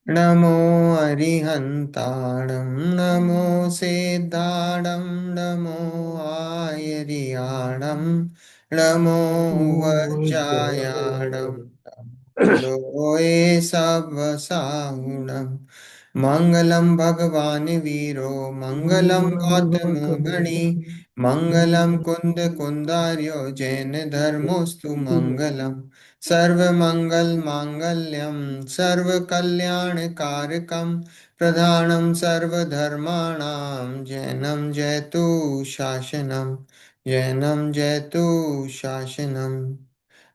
नमो अरिहन्ताणं नमो सिद्धाणं नमो आयर्याणं नमो वज्रायाणं लोये सवसाहुणं मङ्गलं भगवान् वीरो मङ्गलं गौतमो गणी मङ्गलं कुन्द कुन्दार्यो जैन धर्मोऽस्तु मङ्गलम् सर्वमङ्गलमाङ्गल्यं सर्वकल्याणकारकं प्रधानं सर्वधर्माणां जैनं जयतु शासनं जैनं जयतु शासनम्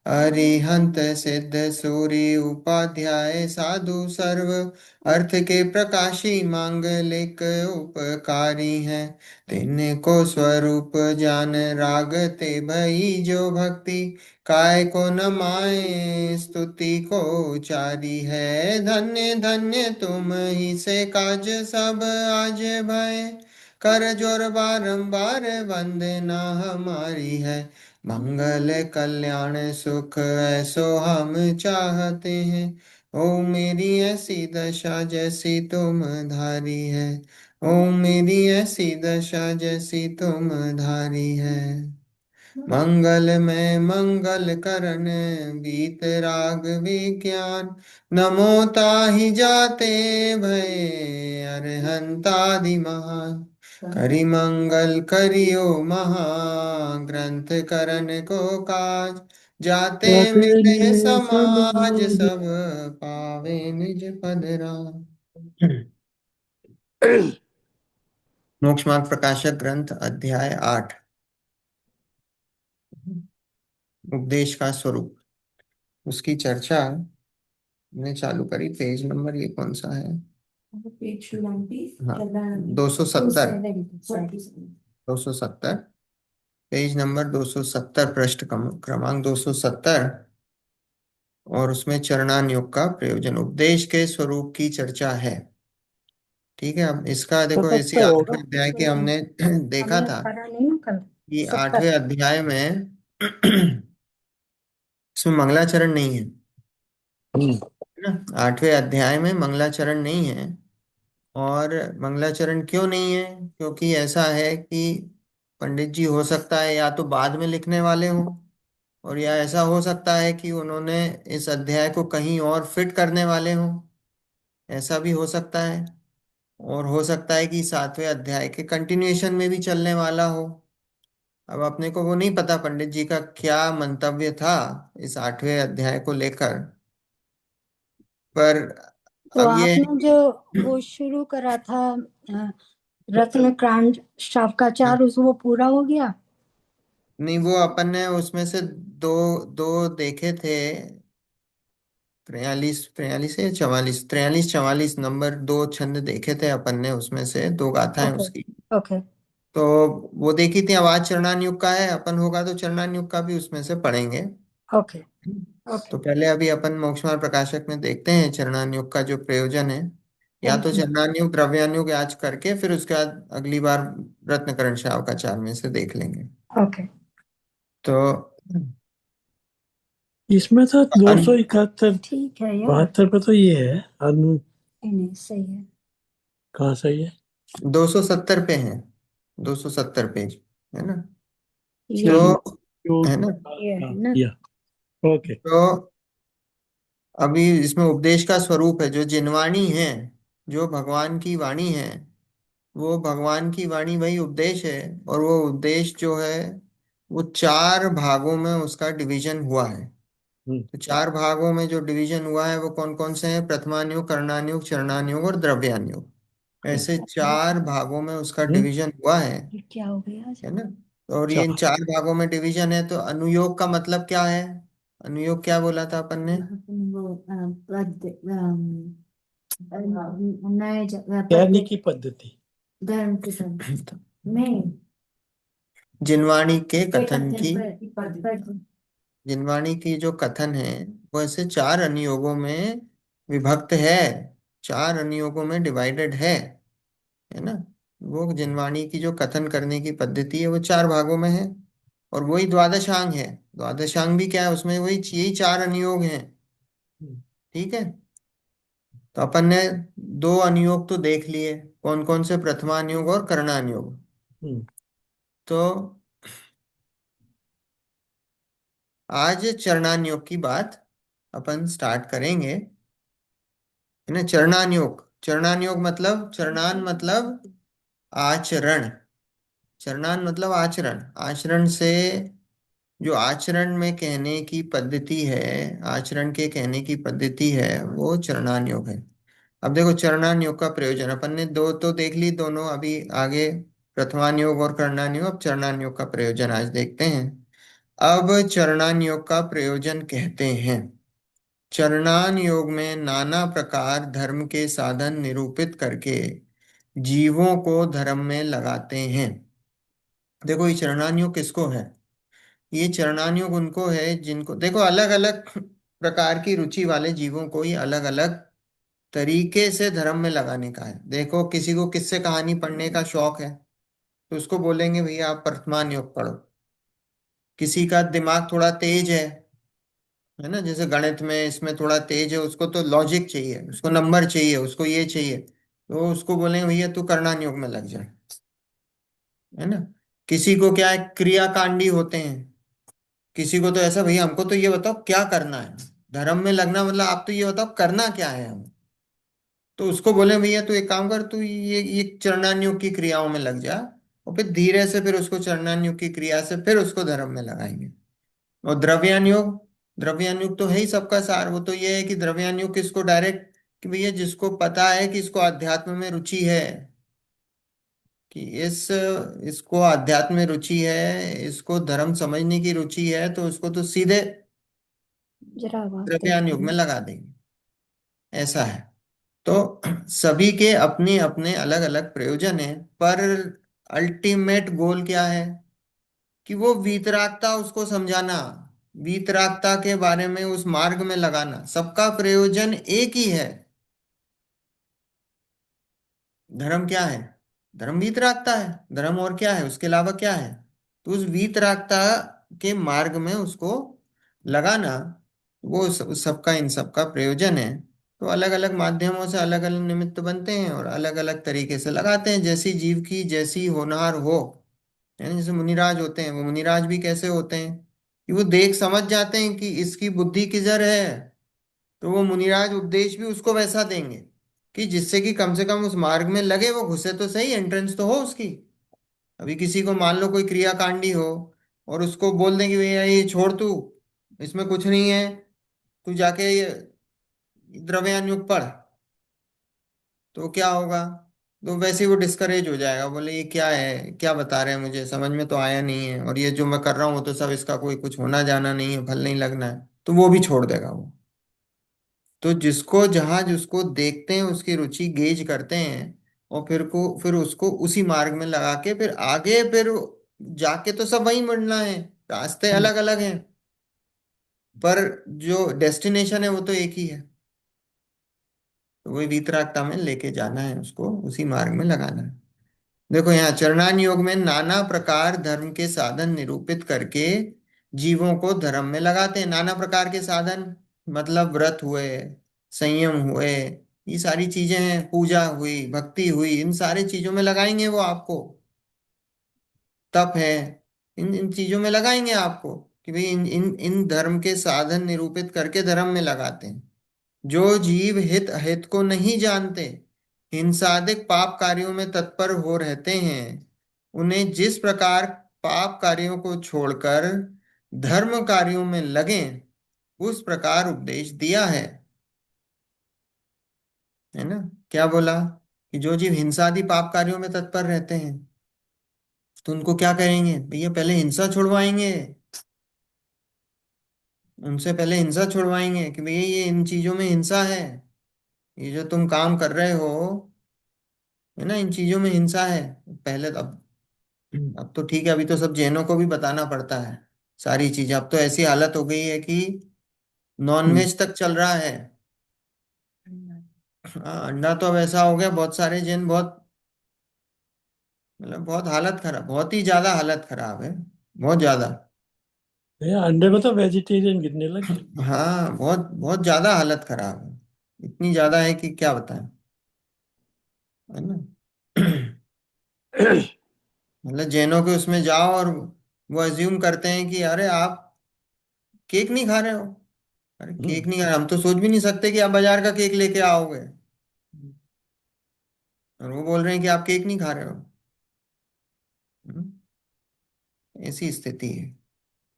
अरिहंत सिद्ध सूर्य उपाध्याय साधु सर्व अर्थ के प्रकाशी मांगलिक उपकारी हैं। तिनको स्वरूप जान रागते भई जो भक्ति काय को न माए स्तुति को उचारी है। धन्य धन्य तुम ही से काज सब आज भय कर जोर बारंबार वंदना हमारी है। मंगल कल्याण सुख ऐसो हम चाहते हैं। ओ मेरी ऐसी दशा जैसी तुम धारी है। ओ मेरी ऐसी दशा जैसी तुम धारी है। मंगल में मंगल करन बीत राग विज्ञान नमो ताहि जाते भय अरहंतादि महान करि मंगल करियो महा ग्रंथ करन को काज जाते जाते मिले मिले समाज समाज। सब पावे निज पद राम। मोक्ष मार्ग प्रकाशक ग्रंथ अध्याय 8 उपदेश का स्वरूप उसकी चर्चा ने चालू करी। पेज नंबर ये कौन सा है? पेज 290 हाँ, 270। 270 पेज नंबर 270 पृष्ठ क्रमांक 270। और उसमें चरणान योग का प्रयोजन उपदेश के स्वरूप की चर्चा है। ठीक है, अब इसका देखो इसी 77 होगा। 8वें अध्याय के हमने देखा हमने था पढ़ा नहीं ना कल। कि 70। 8वें अध्याय में इसमें मंगलाचरण नहीं है। हम्म। है ना? 8वें अध्याय में मंगलाचरण नहीं है। और मंगलाचरण क्यों नहीं है? क्योंकि ऐसा है कि पंडित जी हो सकता है या तो बाद में लिखने वाले हों, और या ऐसा हो सकता है कि उन्होंने इस अध्याय को कहीं और फिट करने वाले हों। ऐसा भी हो सकता है। और हो सकता है कि 7वें अध्याय के कंटिन्यूएशन में भी चलने वाला हो। अब अपने को वो नहीं पता पंडित जी का क्या मंतव्य था इस 8वें अध्याय को लेकर। पर तो अब ये है आपने जो कि वो शुरू करा था रत्न कांड शावकाचार उस वो पूरा हो गया। नहीं, वो अपन ने उसमें से दो दो देखे थे। 43 43 है 44 43 44 नंबर दो छंद देखे थे अपन ने, उसमें से दो गाथाएं ओके। उसकी। ओके। तो वो देखी थी। आवाज चरणान युग का है, अपन होगा तो चरणान युग का भी उसमें से पढ़ेंगे। ओके। ओके। तो पहले अभी अपन मोक्षमार्ग प्रकाशक में देखते हैं चरणान युग का जो प्रयोजन है। या थैंक तो यू। चरणान युग द्रव्यान युग आज करके फिर उसके बाद अगली बार रत्नकरण शावकाचार में से देख लेंगे। ओके। तो इसमें तो दो अन, सौ इकहत्तर ठीक है यार। 72 पे तो ये है अनु। नहीं नहीं, सही है। कहाँ सही है? 270 पे है। 270 पेज है ना? ये चलो, तो है ना? ये है ना। या ओके। तो अभी इसमें उपदेश का स्वरूप है। जो जिनवाणी है, जो भगवान की वाणी है, वो भगवान की वाणी वही उपदेश है। और वो उपदेश जो है वो 4 भागों में उसका डिवीजन हुआ है। हम्म। तो 4 भागों में जो डिवीजन हुआ है वो कौन कौन से हैं? प्रथमान युग, करणान युग, चरणान युग और द्रव्यान युग। ऐसे 4 भागों में उसका हम्म। डिवीजन हुआ ये क्या हो गया आज? है ना? और ये इन चार। 4 भागों में डिवीजन है। तो अनुयोग का मतलब क्या है? अनुयोग क्या बोला था अपन ने? वो नए तैरने की पद्धति। धर्म के सब नहीं। जिनवाणी के ये कथन की, पद जिनवाणी की जो कथन है वो ऐसे 4 अनुयोगों में विभक्त है। 4 अनुयोगों में डिवाइडेड है ना? वो जिनवाणी की जो कथन करने की पद्धति है वो 4 भागों में है। और वही द्वादशांग है। द्वादशांग भी क्या है? उसमें वही यही 4 अनुयोग हैं। हम्म। ठीक है। तो अपन ने दो अनुयोग तो देख लिए, कौन कौन से, प्रथमानुयोग और कर्णानुयोग। हम्म। तो आज चरणानुयोग की बात अपन स्टार्ट करेंगे, है ना। चरणानुयोग, चरणानुयोग मतलब, चरणान मतलब आचरण, चरणान मतलब आचरण, आचरण से, जो आचरण में कहने की पद्धति है, आचरण के कहने की पद्धति है, वो चरणानुयोग है। अब देखो चरणानुयोग का प्रयोजन, अपन ने दो तो देख ली, दोनों अभी आगे, प्रथमानुयोग और कर्णानुयोग। अब चरणानुयोग का प्रयोजन आज देखते हैं। अब चरणानुयोग का प्रयोजन कहते हैं, चरणानुयोग में नाना प्रकार धर्म के साधन निरूपित करके जीवों को धर्म में लगाते हैं। देखो ये चरणानुयोग किसको है, ये चरणानुयोग उनको है जिनको, देखो अलग अलग प्रकार की रुचि वाले जीवों को ही अलग अलग तरीके से धर्म में लगाने का है। देखो किसी को किस्से कहानी पढ़ने का शौक है, तो उसको बोलेंगे भैया आप वर्तमान योग पढ़ो। किसी का दिमाग थोड़ा तेज है ना, जैसे गणित में इसमें थोड़ा तेज है, उसको तो लॉजिक चाहिए, उसको नंबर चाहिए, उसको ये चाहिए, तो उसको बोलेंगे भैया तू कर्णन योग में लग जा, है ना। किसी को क्या है, क्रियाकांडी होते हैं, किसी को तो ऐसा, भैया हमको तो ये बताओ क्या करना है, धर्म में लगना मतलब आप तो ये बताओ करना क्या है हम, तो उसको बोले भैया तू एक काम कर, तू ये चरणान्योग की क्रियाओं में लग जा, और फिर धीरे से फिर उसको चरणान्योग की क्रिया से फिर उसको धर्म में लगाएंगे। और द्रव्यानुयोग, द्रव्यानुयोग तो है ही सबका सार, वो तो ये है कि द्रव्यानुयोग किसको डायरेक्ट, कि भैया जिसको पता है कि इसको अध्यात्म में रुचि है, कि इसको अध्यात्म में रुचि है, इसको धर्म समझने की रुचि है, तो उसको तो सीधे जरा आवाज तेज द्रव्यानुयोग में करना। लगा देंगे, ऐसा है। तो सभी के अपने अपने अलग अलग प्रयोजन है, पर अल्टीमेट गोल क्या है, कि वो वीतरागता उसको समझाना, वीतरागता के बारे में उस मार्ग में लगाना, सबका प्रयोजन एक ही है। धर्म क्या है, धर्म वीतरागता है, धर्म और क्या है, उसके अलावा क्या है, तो उस वीतरागता के मार्ग में उसको लगाना, वो उस सबका, इन सबका प्रयोजन है। तो अलग अलग माध्यमों से अलग अलग निमित्त बनते हैं और अलग अलग तरीके से लगाते हैं, जैसी जीव की जैसी होनहार हो, है ना। जैसे मुनिराज होते हैं, वो मुनिराज भी कैसे होते हैं, कि वो देख समझ जाते हैं कि इसकी बुद्धि किधर है, तो वो मुनिराज उपदेश भी उसको वैसा देंगे कि जिससे कि कम से कम उस मार्ग में लगे, वो घुसे तो सही, एंट्रेंस तो हो उसकी। अभी किसी को मान लो कोई क्रियाकांडी हो, और उसको बोल दें कि भैया ये छोड़ तू, इसमें कुछ नहीं है, तू जाके ये द्रव्यानुग पढ़, तो क्या होगा, तो वैसे ही वो डिस्करेज हो जाएगा, बोले ये क्या है, क्या बता रहे हैं, मुझे समझ में तो आया नहीं है, और ये जो मैं कर रहा हूँ तो सब इसका कोई कुछ होना जाना नहीं है, फल नहीं लगना है, तो वो भी छोड़ देगा वो। तो जिसको जहां जिसको देखते हैं उसकी रुचि गेज करते हैं, और फिर उसको उसी मार्ग में लगा के फिर आगे फिर जाके तो सब वही मिलना है, रास्ते हम्म। अलग अलग हैं, पर जो डेस्टिनेशन है वो तो एक ही है। तो वही वीतरागता में लेके जाना है, उसको उसी मार्ग में लगाना है। देखो यहाँ चरणान योग में नाना प्रकार धर्म के साधन निरूपित करके जीवों को धर्म में लगाते हैं। नाना प्रकार के साधन मतलब व्रत हुए, संयम हुए, ये सारी चीजें हैं, पूजा हुई, भक्ति हुई, इन सारी चीजों में लगाएंगे वो आपको, तप है, इन इन चीजों में लगाएंगे आपको, कि भाई इन इन इन धर्म के साधन निरूपित करके धर्म में लगाते हैं। जो जीव हित अहित को नहीं जानते, हिंसादिक पाप कार्यों में तत्पर हो रहते हैं, उन्हें जिस प्रकार पाप कार्यों को छोड़कर धर्म कार्यों में लगें, उस प्रकार उपदेश दिया है ना। क्या बोला, कि जो जीव हिंसादि पाप कार्यों में तत्पर रहते हैं, तो उनको क्या करेंगे भैया, पहले हिंसा छुड़वाएंगे, उनसे पहले हिंसा छुड़वाएंगे, कि भैया ये इन चीजों में हिंसा है, ये जो तुम काम कर रहे हो, है ना, इन चीजों में हिंसा है। पहले तो, अब तो ठीक है, अभी तो सब जैनों को भी बताना पड़ता है सारी चीजें, अब तो ऐसी हालत हो गई है कि हम्म। नॉनवेज तक चल रहा है। हाँ, अंडा तो अब ऐसा हो गया, बहुत सारे जैन बहुत, मतलब बहुत हालत खराब, बहुत ही ज्यादा हालत खराब है, बहुत ज्यादा। भैया अंडे में तो वेजिटेरियन गिनने लग गए। हाँ बहुत बहुत ज्यादा हालत खराब है, इतनी ज्यादा है कि क्या बताएं, है ना। मतलब जैनों के उसमें जाओ और वो अज्यूम करते हैं कि अरे आप केक नहीं खा रहे हो। अरे केक नहीं खा रहे, हम तो सोच भी नहीं सकते कि आप बाजार का केक लेके आओगे, और वो बोल रहे हैं कि आप केक नहीं खा रहे हो। हम्म, ऐसी स्थिति है।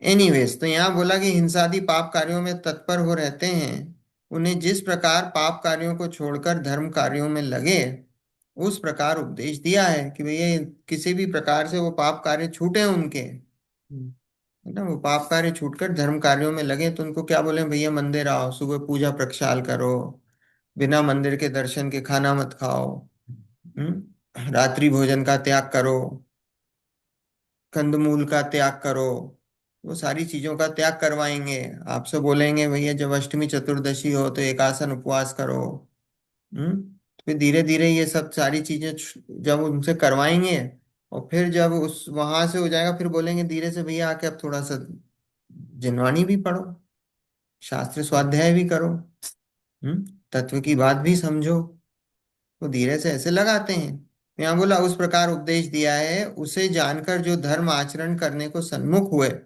एनीवेज, तो यहाँ बोला कि हिंसादि पाप कार्यों में तत्पर हो रहते हैं, उन्हें जिस प्रकार पाप कार्यों को छोड़कर धर्म कार्यों में लगे, उस प्रकार उपदेश दिया है कि भैया किसी भी प्रकार से वो पाप कार्य छूटे उनके, है ना। वो पाप कार्य छूटकर धर्म कार्यों में लगे तो उनको क्या बोले, भैया मंदिर आओ, सुबह पूजा प्रक्षाल करो, बिना मंदिर के दर्शन के खाना मत खाओ, रात्रि भोजन का त्याग करो, कंदमूल का त्याग करो, वो सारी चीजों का त्याग करवाएंगे। आपसे बोलेंगे भैया जब अष्टमी चतुर्दशी हो तो एकासन उपवास करो। तो फिर धीरे धीरे ये सब सारी चीजें जब उनसे करवाएंगे, और फिर जब उस वहां से हो जाएगा, फिर बोलेंगे धीरे से भैया आके अब थोड़ा सा जिनवाणी भी पढ़ो, शास्त्र स्वाध्याय भी करो, तत्व की बात भी समझो। तो धीरे से ऐसे लगाते हैं। यहाँ बोला उस प्रकार उपदेश दिया है, उसे जानकर जो धर्म आचरण करने को सन्मुख हुए,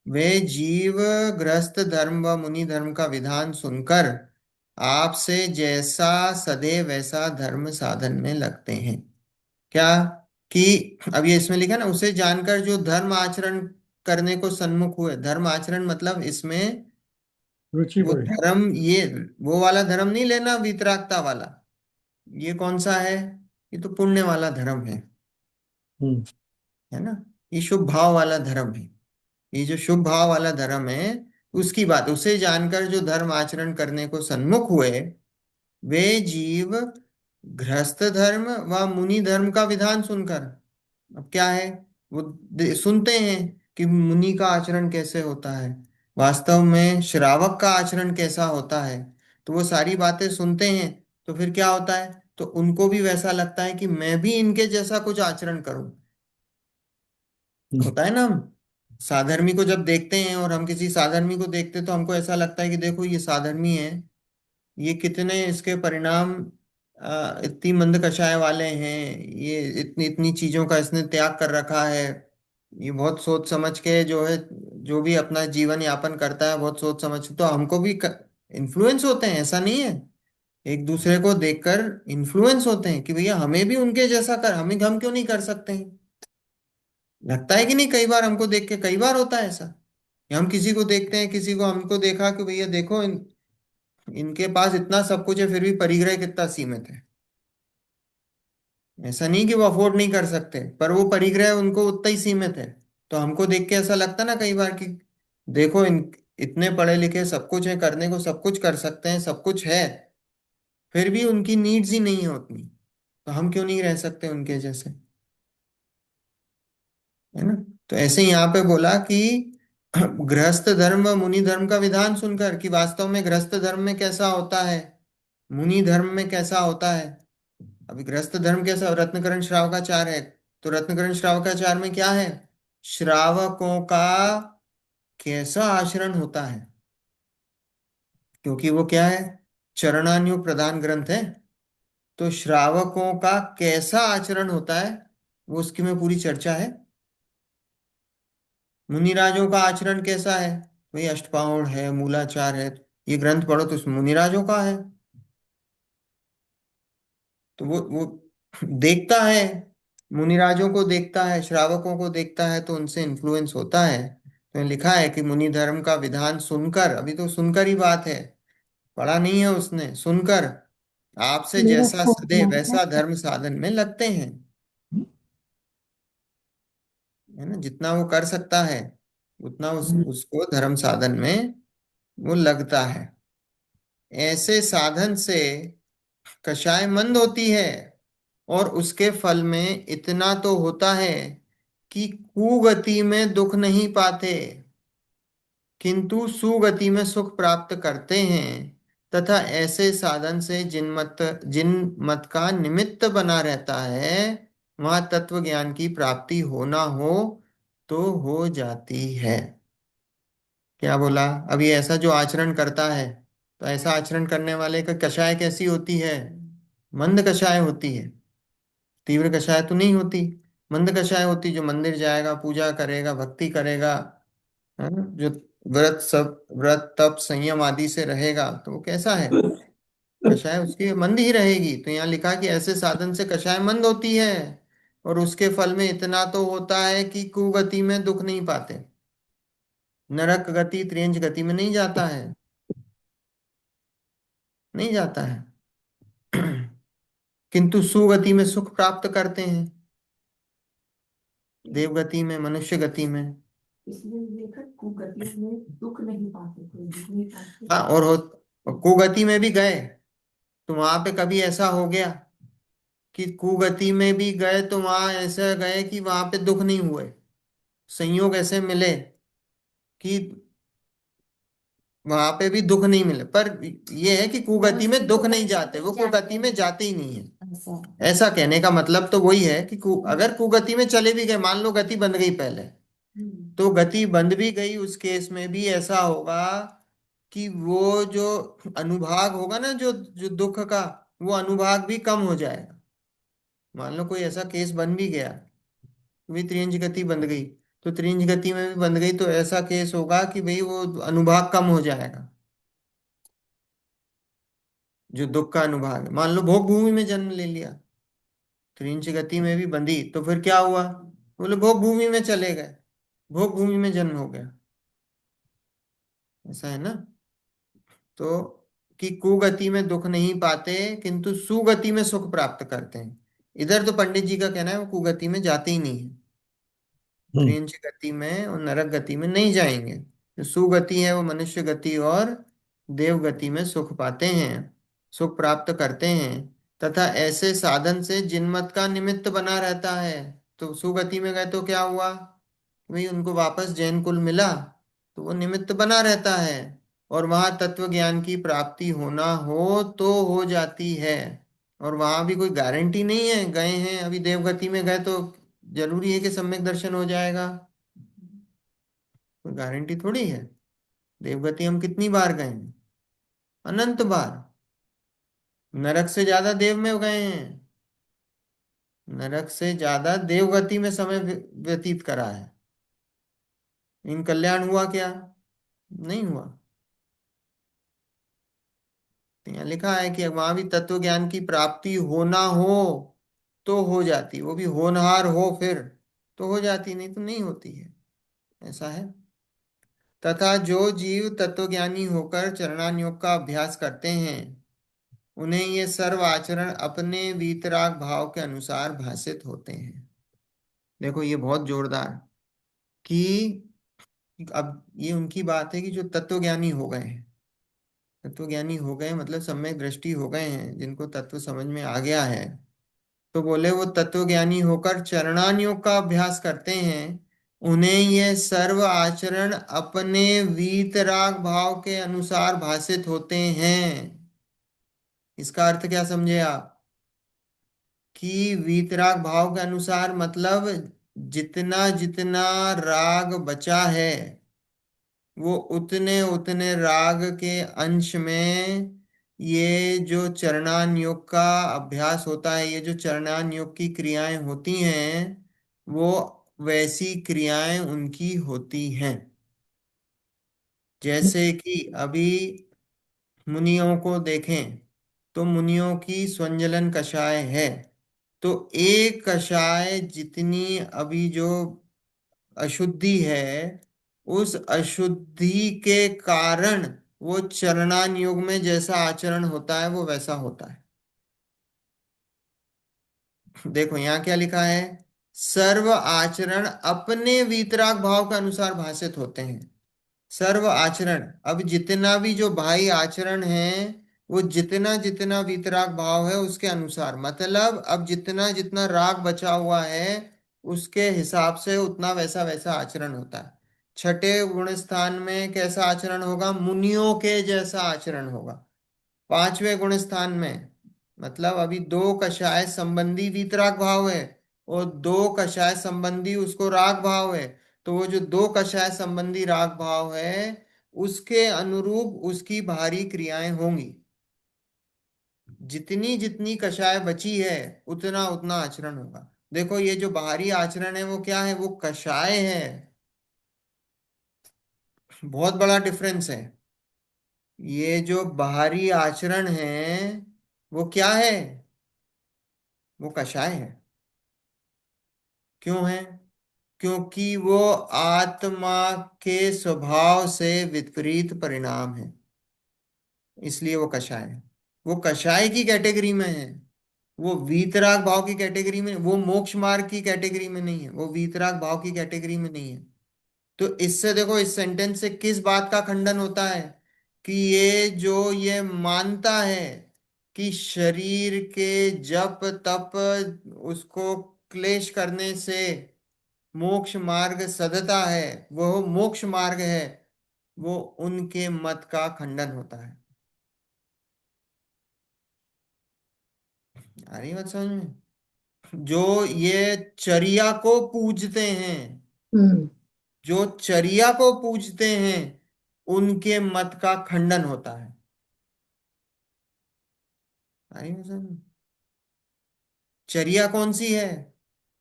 वे जीव गृहस्थ धर्म व मुनि धर्म का विधान सुनकर आपसे जैसा सदे वैसा धर्म साधन में लगते हैं। क्या, कि अब ये इसमें लिखा ना, उसे जानकर जो धर्म आचरण करने को सन्मुख हुए, धर्म आचरण मतलब इसमें रुचि वो बढ़े। धर्म, ये वो वाला धर्म नहीं लेना वितरागता वाला। ये कौन सा है, ये तो पुण्य वाला धर्म हम्म है ना। ये शुभ भाव वाला धर्म है। ये जो शुभ भाव वाला धर्म है, उसकी बात, उसे जानकर जो धर्म आचरण करने को सन्मुख हुए, वे जीव गृहस्थ धर्म व मुनि धर्म का विधान सुनकर, अब क्या है, वो सुनते हैं कि मुनि का आचरण कैसे होता है, वास्तव में श्रावक का आचरण कैसा होता है, तो वो सारी बातें सुनते हैं। तो फिर क्या होता है, तो उनको भी वैसा लगता है कि मैं भी इनके जैसा कुछ आचरण करूं। हम्म होता है ना, हम साधर्मी को जब देखते हैं, और हम किसी साधर्मी को देखते हैं तो हमको ऐसा लगता है कि देखो ये साधर्मी है, ये कितने इसके परिणाम इतनी मंद कषाय वाले हैं, ये इतनी इतनी चीजों का इसने त्याग कर रखा है, ये बहुत सोच समझ के जो है, जो भी अपना जीवन यापन करता है बहुत सोच समझ के, तो हमको भी इन्फ्लुएंस होते हैं, ऐसा नहीं है। एक दूसरे को देखकर इन्फ्लुएंस होते हैं कि भैया हमें भी उनके जैसा कर, हम क्यों नहीं कर सकते हैं। लगता है कि नहीं, कई बार हमको देख के कई बार होता है ऐसा, कि हम किसी को देखते हैं, किसी को हमको देखा कि भैया देखो इनके पास इतना सब कुछ है फिर भी परिग्रह कितना सीमित है। ऐसा नहीं कि वो अफोर्ड नहीं कर सकते, पर वो परिग्रह उनको उतना ही सीमित है। तो हमको देख के ऐसा लगता ना कई बार कि देखो इतने पढ़े लिखे, सब कुछ है करने को, सब कुछ कर सकते हैं, सब कुछ है, फिर भी उनकी नीड्स ही नहीं है उतनी, तो हम क्यों नहीं रह सकते उनके जैसे, है ना। तो ऐसे यहाँ पे बोला कि गृहस्थ धर्म व मुनि धर्म का विधान सुनकर, कि वास्तव में गृहस्थ धर्म में कैसा होता है, मुनि धर्म में कैसा होता है। अभी गृहस्थ धर्म कैसा, रत्नकरण श्रावकाचार है, तो रत्नकरण श्रावकाचार में क्या है, श्रावकों का कैसा आचरण होता है, क्योंकि वो क्या है, चरणान्यु प्रधान ग्रंथ है। तो श्रावकों का कैसा आचरण होता है, वो उसकी में पूरी चर्चा है। मुनिराजों का आचरण कैसा है, वही अष्टपाउण है, मूलाचार है, ये ग्रंथ पढ़ो तो उसमें मुनिराजों का है। तो वो देखता है, मुनिराजों को देखता है, श्रावकों को देखता है, तो उनसे इन्फ्लुएंस होता है। तो लिखा है कि मुनि धर्म का विधान सुनकर, अभी तो सुनकर ही बात है, पढ़ा नहीं है उसने, सुनकर आपसे जैसा निरस्त हो सदे गया है। वैसा धर्म साधन में लगते हैं, है ना। जितना वो कर सकता है उतना उसको धर्म साधन में वो लगता है। ऐसे साधन से कषाय मंद होती है, और उसके फल में इतना तो होता है कि कुगति में दुख नहीं पाते, किंतु सुगति में सुख प्राप्त करते हैं। तथा ऐसे साधन से जिन मत का निमित्त बना रहता है, वहां तत्व ज्ञान की प्राप्ति होना हो तो हो जाती है। क्या बोला, अब ये ऐसा जो आचरण करता है, तो ऐसा आचरण करने वाले का कषाय कैसी होती है? मंद कषाय होती है, तीव्र कषाय तो नहीं होती। मंद कषाय होती, जो मंदिर जाएगा, पूजा करेगा, भक्ति करेगा, है ना, जो व्रत तप संयम आदि से रहेगा, तो वो कैसा है? कषाय उसकी मंद ही रहेगी। तो यहाँ लिखा कि ऐसे साधन से कषाय मंद होती है, और उसके फल में इतना तो होता है कि कुगति में दुख नहीं पाते, नरक गति त्रियंज गति में नहीं जाता है, नहीं जाता है। किंतु सुगति में सुख प्राप्त करते हैं, देवगति में, मनुष्य गति में। इसलिए लेकर कुगति में दुख नहीं पाते, कोई दुख नहीं पाते। हाँ, और कुगति में भी गए तो वहां पे कभी ऐसा हो गया कि कुगति में भी गए तो वहां ऐसे गए कि वहां पे दुख नहीं हुए, संयोग ऐसे मिले कि वहां पे भी दुख नहीं मिले, पर ये है कि कुगति में दुख नहीं जाते, वो कुगति में जाते ही नहीं है। ऐसा ऐसा कहने का मतलब तो वही है कि अगर कुगति में चले भी गए, मान लो गति बंद गई पहले, तो गति बंद भी गई, उस केस में भी ऐसा होगा कि वो जो अनुभाग होगा ना, जो जो दुख का, वो अनुभाग भी कम हो जाएगा। मान लो कोई ऐसा केस बन भी गया, भी त्रियंज गति बंद गई, तो त्रियंज गति में भी बंद गई, तो ऐसा केस होगा कि भाई वो अनुभाग कम हो जाएगा, जो दुख का अनुभाग है। मान लो भोग भूमि में जन्म ले लिया, त्रियंच गति में भी बंधी, तो फिर क्या हुआ? बोले भोग भूमि में चले गए, भोग भूमि में जन्म हो गया, ऐसा है ना। तो कि कुगति में दुख नहीं पाते किंतु सुगति में सुख प्राप्त करते हैं। इधर तो पंडित जी का कहना है वो कुगति में जाते ही नहीं है, हम्म। त्रियंच गति में और नरक गति में नहीं जाएंगे। जो सुगति है वो मनुष्य गति और देव गति में सुख पाते हैं, सुख प्राप्त करते हैं। तथा ऐसे साधन से जिनमत का निमित्त बना रहता है। तो सुगति में गए तो क्या हुआ? भाई उनको वापस जैन कुल मिला, तो वो निमित्त बना रहता है, और वहां तत्व ज्ञान की प्राप्ति होना हो तो हो जाती है। और वहां भी कोई गारंटी नहीं है, गए हैं अभी देवगति में गए तो जरूरी है कि सम्यक दर्शन हो जाएगा, कोई गारंटी थोड़ी है। देवगति हम कितनी बार गए हैं? अनंत बार। नरक से ज्यादा देव में गए हैं, नरक से ज्यादा देवगति में समय व्यतीत करा है। इन कल्याण हुआ क्या? नहीं हुआ। तो यहाँ लिखा है कि वहां भी तत्व ज्ञान की प्राप्ति होना हो तो हो जाती, वो भी होनहार हो फिर तो हो जाती, नहीं तो नहीं होती है, ऐसा है। तथा जो जीव तत्वज्ञानी होकर चरणान योग का अभ्यास करते हैं, उन्हें ये सर्व आचरण अपने वीतराग भाव के अनुसार भाषित होते हैं। देखो ये बहुत जोरदार, कि अब ये उनकी बात है कि जो तत्वज्ञानी हो गए हैं, तत्वज्ञानी हो गए मतलब सम्यक दृष्टि हो गए हैं, जिनको तत्व समझ में आ गया है, तो बोले वो तत्वज्ञानी होकर चरणान योग का अभ्यास करते हैं, उन्हें ये सर्व आचरण अपने वीतराग भाव के अनुसार भाषित होते हैं। इसका अर्थ क्या समझे आप? कि वीतराग भाव के अनुसार मतलब जितना जितना राग बचा है, वो उतने उतने राग के अंश में ये जो चरणान योग का अभ्यास होता है, ये जो चरणान योग की क्रियाएं होती हैं, वो वैसी क्रियाएं उनकी होती हैं। जैसे कि अभी मुनियों को देखें, तो मुनियों की स्वंजलन कषाय है, तो एक कषाय जितनी अभी जो अशुद्धि है, उस अशुद्धि के कारण वो चरणान योग में जैसा आचरण होता है वो वैसा होता है। देखो यहाँ क्या लिखा है? सर्व आचरण अपने वीतराग भाव के अनुसार भाषित होते हैं। सर्व आचरण, अब जितना भी जो भाई आचरण है, वो जितना जितना वीतराग भाव है उसके अनुसार, मतलब अब जितना जितना राग बचा हुआ है उसके हिसाब से उतना वैसा वैसा आचरण होता है। छठे गुण स्थान में कैसा आचरण होगा? मुनियों के जैसा आचरण होगा। पांचवें गुण स्थान में, मतलब अभी दो कषाय संबंधी वीतराग भाव है, और दो कषाय संबंधी उसको राग भाव है, तो वो जो दो कषाय संबंधी राग भाव है उसके अनुरूप उसकी बाहरी क्रियाएं होंगी। जितनी जितनी कषाय बची है उतना उतना आचरण होगा। देखो ये जो बाहरी आचरण है वो क्या है, वो कषाय है। बहुत बड़ा डिफरेंस है। ये जो बाहरी आचरण है वो क्या है, वो कषाय है। क्यों है? क्योंकि वो आत्मा के स्वभाव से विपरीत परिणाम है, इसलिए वो कषाय है। वो कषाय की कैटेगरी में है, वो वीतराग भाव की कैटेगरी में, वो मोक्ष मार्ग की कैटेगरी में नहीं है, वो वीतराग भाव की कैटेगरी में नहीं है। तो इससे देखो, इस सेंटेंस से किस बात का खंडन होता है कि ये जो ये मानता है कि शरीर के जप तप उसको क्लेश करने से मोक्ष मार्ग सदता है, वो मोक्ष मार्ग है, वो उनके मत का खंडन होता है। आ रही बात समझ में? जो ये चर्या को पूजते हैं, हम्म। जो चर्या को पूजते हैं, उनके मत का खंडन होता है। आ रही बात समझ में? चर्या कौन सी है?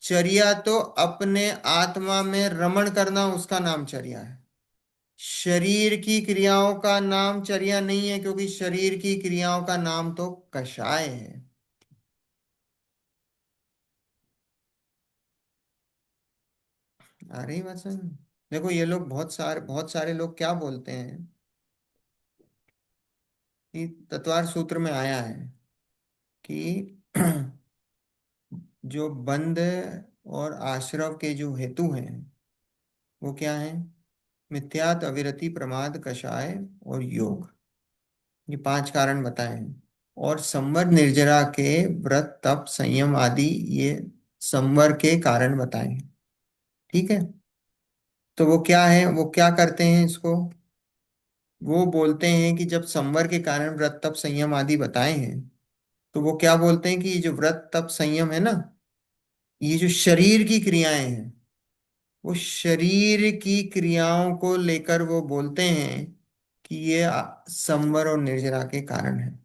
चर्या तो अपने आत्मा में रमण करना, उसका नाम चर्या है। शरीर की क्रियाओं का नाम चर्या नहीं है, क्योंकि शरीर की क्रियाओं का नाम तो कषाय है। आ रही बात समझ में? देखो ये लोग बहुत सारे लोग क्या बोलते हैं कि तत्वार सूत्र में आया है कि जो बंध और आश्रव के जो हेतु हैं वो क्या है, मिथ्यात, अविरति, प्रमाद, कषाय और योग। ये 5 कारण बताए हैं। और संवर निर्जरा के व्रत तप संयम आदि, ये संवर के कारण बताए हैं। ठीक है। तो वो क्या है, वो क्या करते हैं इसको, वो बोलते हैं कि जब संवर के कारण व्रत तप संयम आदि बताए हैं, तो वो क्या बोलते हैं कि ये जो व्रत तप संयम है ना, ये जो शरीर की क्रियाएं हैं, वो शरीर की क्रियाओं को लेकर वो बोलते हैं कि ये संवर और निर्जरा के कारण है।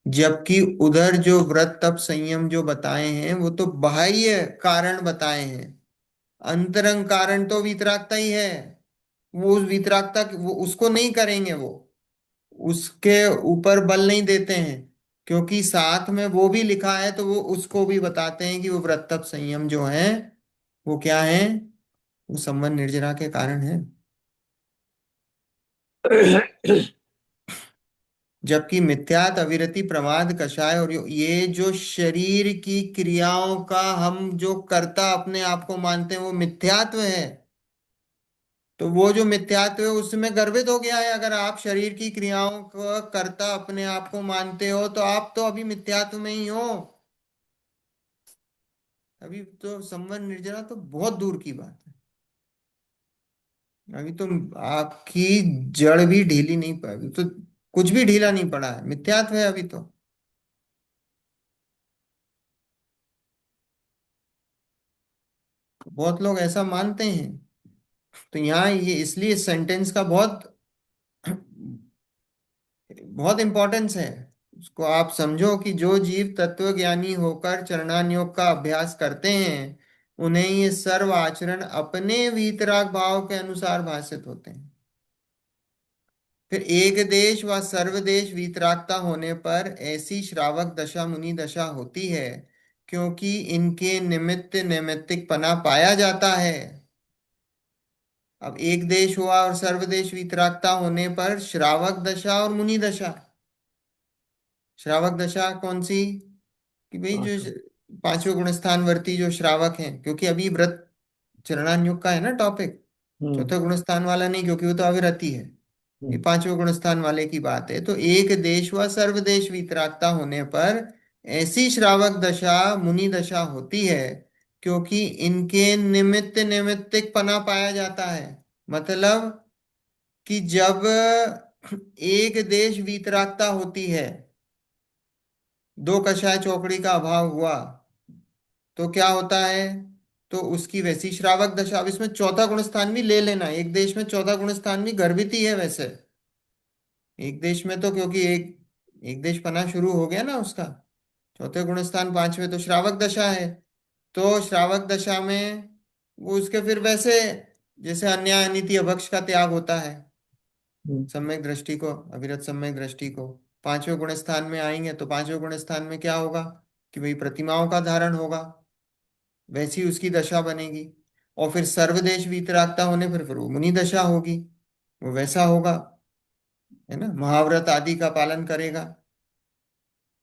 जबकि उधर जो व्रत तप संयम जो बताए हैं वो तो बाह्य कारण बताए हैं। अंतरंग कारण तो वितरागता ही है। वो उस वितरागता वो उसको नहीं करेंगे, वो उसके ऊपर बल नहीं देते हैं, क्योंकि साथ में वो भी लिखा है तो वो उसको भी बताते हैं कि वो व्रत तप संयम जो है वो क्या है, वो संबंध निर्जरा के कारण है। जबकि मिथ्यात, अविरति, प्रमाद, कषाय और ये जो शरीर की क्रियाओं का हम जो कर्ता अपने आप को मानते हैं वो मिथ्यात्व है। तो वो जो मिथ्यात्व है उसमें गर्भित हो गया है। अगर आप शरीर की क्रियाओं का कर्ता अपने आप को मानते हो तो आप तो अभी मिथ्यात्व में ही हो। अभी तो संवर निर्जरा तो बहुत दूर की बात है। अभी तो आपकी जड़ भी ढीली नहीं पड़ी, तो कुछ भी ढीला नहीं पड़ा है, मिथ्यात्व है अभी तो। बहुत लोग ऐसा मानते हैं। तो यहाँ ये इसलिए सेंटेंस का बहुत बहुत इंपॉर्टेंस है। उसको आप समझो कि जो जीव तत्व ज्ञानी होकर चरणान योग का अभ्यास करते हैं, उन्हें ये सर्व आचरण अपने वीतराग भाव के अनुसार भाषित होते हैं। फिर एक देश व सर्वदेश वीतरागता होने पर ऐसी श्रावक दशा मुनि दशा होती है, क्योंकि इनके निमित्त नैमित्तिक पना पाया जाता है। अब एक देश हुआ और सर्वदेश वीतरागता होने पर श्रावक दशा और मुनि दशा। श्रावक दशा कौन सी, कि भाई जो पांचवा। 5वें गुणस्थानवर्ती जो श्रावक हैं, क्योंकि अभी व्रत चरणान योग का है ना टॉपिक। हम्म। चौथे गुणस्थान वाला नहीं, क्योंकि वो तो अविरति है। ये हम्म। 5वें गुणस्थान वाले की बात है। तो एक देश व सर्वदेश वितरागता होने पर ऐसी श्रावक दशा मुनि दशा होती है, क्योंकि इनके निमित्त नैमित्तिक पना पाया जाता है। मतलब कि जब एक देश वितरागता होती है, दो कषाय चौकड़ी का अभाव हुआ, तो क्या होता है, तो उसकी वैसी श्रावक दशा। अब इसमें चौथा गुण स्थान भी ले लेना, एक देश में चौथा गुण स्थान भी गर्भित ही है वैसे। एक देश में तो क्योंकि एक देश पना शुरू हो गया ना उसका। चौथे गुण स्थान पांचवे तो श्रावक दशा है। तो श्रावक दशा में वो उसके फिर वैसे जैसे अन्याय अनीति अभक्ष का त्याग होता है, हम्म, सम्यक दृष्टि को, अविरत सम्यक दृष्टि को, पांचवें गुण स्थान में आएंगे तो पांचवें गुण स्थान में क्या होगा कि भाई प्रतिमाओं का धारण होगा, वैसी उसकी दशा बनेगी। और फिर सर्वदेश वीतरागता होने फिर वो मुनि दशा होगी, वो वैसा होगा, है ना, महाव्रत आदि का पालन करेगा,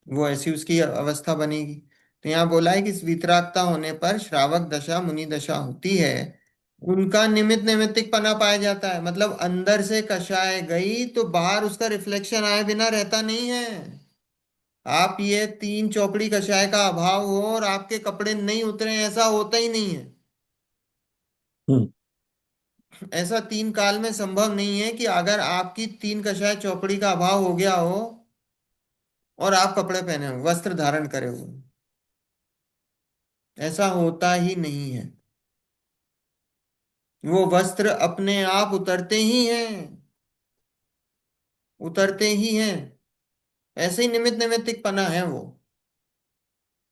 वो ऐसी उसकी अवस्था बनेगी। तो यहाँ बोला है कि इस वितरागता होने पर श्रावक दशा मुनि दशा होती है, उनका निमित्त नैमित्तिक पना पाया जाता है। मतलब अंदर से कषाय गई तो बाहर उसका रिफ्लेक्शन आए बिना रहता नहीं है। आप ये तीन चौकड़ी कषाय का अभाव हो और आपके कपड़े नहीं उतरे, ऐसा होता ही नहीं है। हम्म, ऐसा तीन काल में संभव नहीं है कि अगर आपकी तीन कषाय चौकड़ी का अभाव हो गया हो और आप कपड़े पहने हो, वस्त्र धारण करे हुए, ऐसा होता ही नहीं है। वो वस्त्र अपने आप उतरते ही हैं, उतरते ही हैं। ऐसे ही निमित्त नैमित्तिक पना है वो,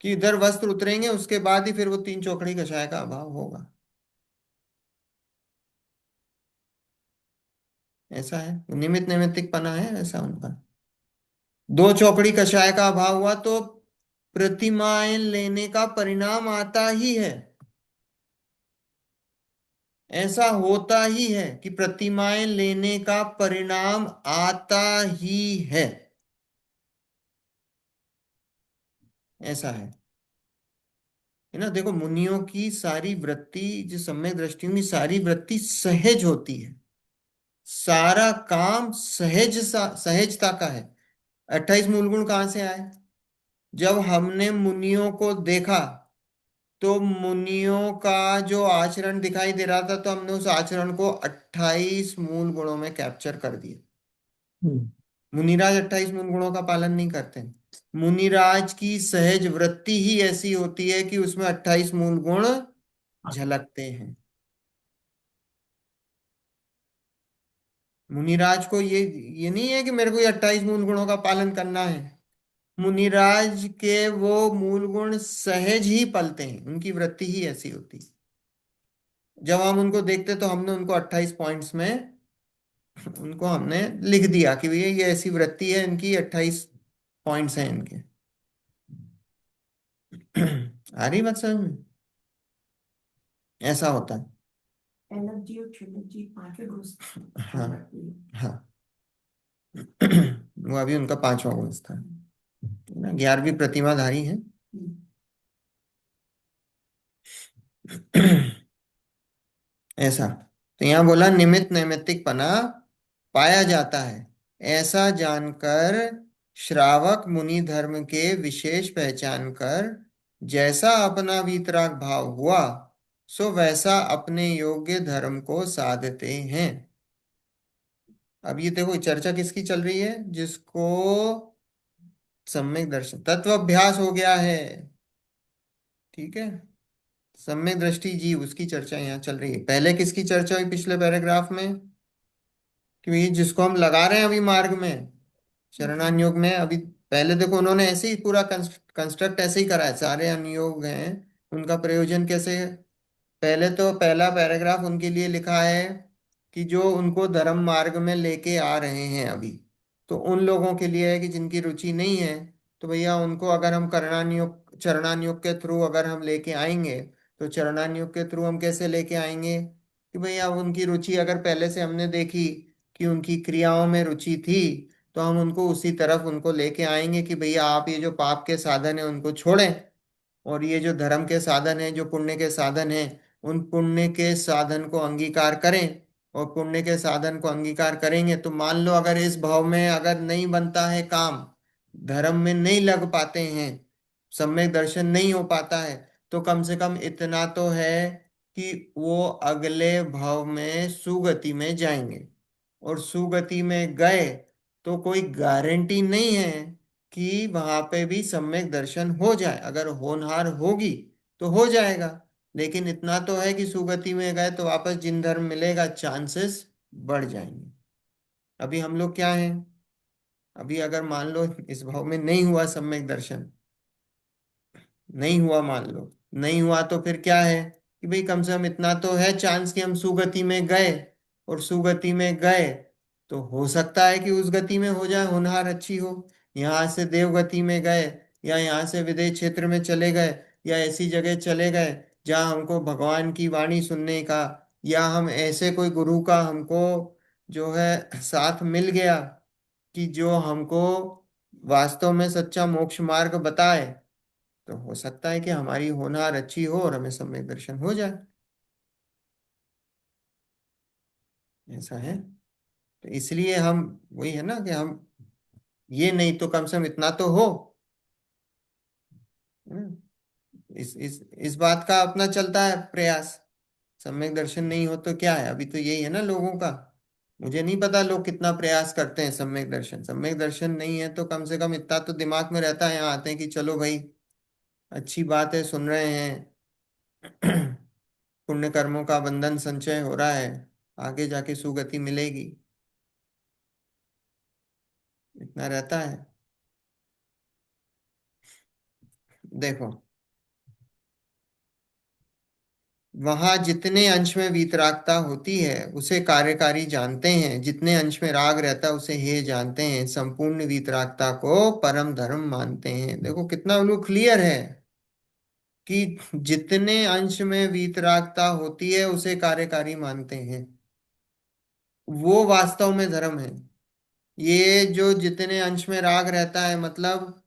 कि इधर वस्त्र उतरेंगे उसके बाद ही फिर वो तीन चौकड़ी कषाय का अभाव होगा। ऐसा है, निमित्त नैमित्तिक पना है ऐसा उनका। दो चौकड़ी कषाय का अभाव हुआ तो प्रतिमाएं लेने का परिणाम आता ही है। ऐसा होता ही है कि प्रतिमाएं लेने का परिणाम आता ही है। ऐसा है ना। देखो मुनियों की सारी वृत्ति, जो सम्यक दृष्टियों की सारी वृत्ति सहज होती है, सारा काम सहजता का है। 28 मूल गुण कहाँ से आए? जब हमने मुनियों को देखा तो मुनियों का जो आचरण दिखाई दे रहा था, तो हमने उस आचरण को 28 मूल गुणों में कैप्चर कर दिया। हम्म, मुनिराज 28 मूल गुणों का पालन नहीं करते। मुनिराज की सहज वृत्ति ही ऐसी होती है कि उसमें 28 मूल गुण झलकते हैं। मुनिराज को ये नहीं है कि मेरे को ये 28 मूल गुणों का पालन करना है। मुनिराज के वो मूल गुण सहज ही पलते हैं, उनकी वृत्ति ही ऐसी होती है। जब हम उनको देखते तो हमने उनको 28 पॉइंट्स में उनको हमने लिख दिया कि भैया ये ऐसी वृत्ति है इनकी, 28 पॉइंट्स हैं इनके। आ रही बात समझ में? ऐसा होता है। एनर्जी और एनर्जी पांचवें गुण स्थान हाँ रखती है। हाँ। वो अभी उनका पांचवा गुण था ना, 11वीं प्रतिमाधारी है। हम्म, ऐसा। तो यहाँ बोला निमित्त नैमित्तिक पना पाया जाता है, ऐसा जानकर श्रावक मुनि धर्म के विशेष पहचान कर जैसा अपना वीतराग भाव हुआ, सो वैसा अपने योग्य धर्म को साधते हैं। अब ये देखो चर्चा किसकी चल रही है? जिसको सम्यक दर्शन तत्व अभ्यास हो गया है, ठीक है, सम्यक दृष्टि जीव, उसकी चर्चा यहाँ चल रही है। पहले किसकी चर्चा हुई पिछले पैराग्राफ में? कि ये जिसको हम लगा रहे हैं अभी मार्ग में, शरणानुयोग में, अभी पहले देखो उन्होंने ऐसे ही पूरा कंस्ट्रक्ट ऐसे ही करा है, सारे अनुयोग हैं, उनका प्रयोजन कैसे है। पहले तो पहला पैराग्राफ उनके लिए लिखा है कि जो उनको धर्म मार्ग में लेके आ रहे हैं अभी, तो उन लोगों के लिए है कि जिनकी रुचि नहीं है, तो भैया उनको अगर हम करणानुयोग चरणानुयोग के थ्रू अगर हम लेके आएंगे, तो चरणानुयोग के थ्रू हम कैसे लेके आएंगे कि भैया उनकी रुचि अगर पहले से हमने देखी कि उनकी क्रियाओं में रुचि थी, तो हम उनको उसी तरफ उनको लेके आएंगे कि भैया आप ये जो पाप के साधन है उनको छोड़ें, और ये जो धर्म के साधन है, जो पुण्य के साधन है, उन पुण्य के साधन को अंगीकार करें। और पुण्य के साधन को अंगीकार करेंगे तो मान लो अगर इस भाव में अगर नहीं बनता है काम, धर्म में नहीं लग पाते हैं, सम्यक दर्शन नहीं हो पाता है, तो कम से कम इतना तो है कि वो अगले भाव में सुगति में जाएंगे। और सुगति में गए तो कोई गारंटी नहीं है कि वहां पे भी सम्यक दर्शन हो जाए। अगर होनहार होगी तो हो जाएगा, लेकिन इतना तो है कि सुगति में गए तो वापस जिन धर्म मिलेगा चांसेस बढ़ जाएंगे। अभी हम लोग क्या हैं अभी अगर मान लो इस भाव में नहीं हुआ सम्यक दर्शन, नहीं हुआ मान लो, नहीं हुआ तो फिर क्या है कि भाई कम से कम इतना तो है चांस कि हम सुगति में गए, और सुगति में गए तो हो सकता है कि उस गति में हो जाए, होनहार अच्छी हो। यहाँ से देवगति में गए, या यहाँ से विदेश क्षेत्र में चले गए, या ऐसी जगह चले गए जहाँ हमको भगवान की वाणी सुनने का, या हम ऐसे कोई गुरु का हमको जो है साथ मिल गया कि जो हमको वास्तव में सच्चा मोक्ष मार्ग बताए, तो हो सकता है कि हमारी होनहार अच्छी हो और हमें सम्यक दर्शन हो जाए। ऐसा है। तो इसलिए हम, वही है ना कि हम, ये नहीं तो कम से कम इतना तो हो। हम्म, इस बात का अपना चलता है प्रयास। सम्यक दर्शन नहीं हो तो क्या है, अभी तो यही है ना लोगों का। मुझे नहीं पता लोग कितना प्रयास करते हैं सम्यक दर्शन, सम्यक दर्शन नहीं है तो कम से कम इतना तो दिमाग में रहता है, यहाँ आते हैं कि चलो भाई अच्छी बात है, सुन रहे हैं। पुण्य कर्मों का बंधन संचय हो रहा है, आगे जाके सुगति मिलेगी, इतना रहता है। देखो, वहां जितने अंश में वीतरागता होती है उसे कार्यकारी जानते हैं, जितने अंश में राग रहता है उसे हे जानते हैं, संपूर्ण वीतरागता को परम धर्म मानते हैं। देखो कितना बिल्कुल क्लियर है कि जितने अंश में वीतरागता होती है उसे कार्यकारी मानते हैं, वो वास्तव में धर्म है। ये जो जितने अंश में राग रहता है, मतलब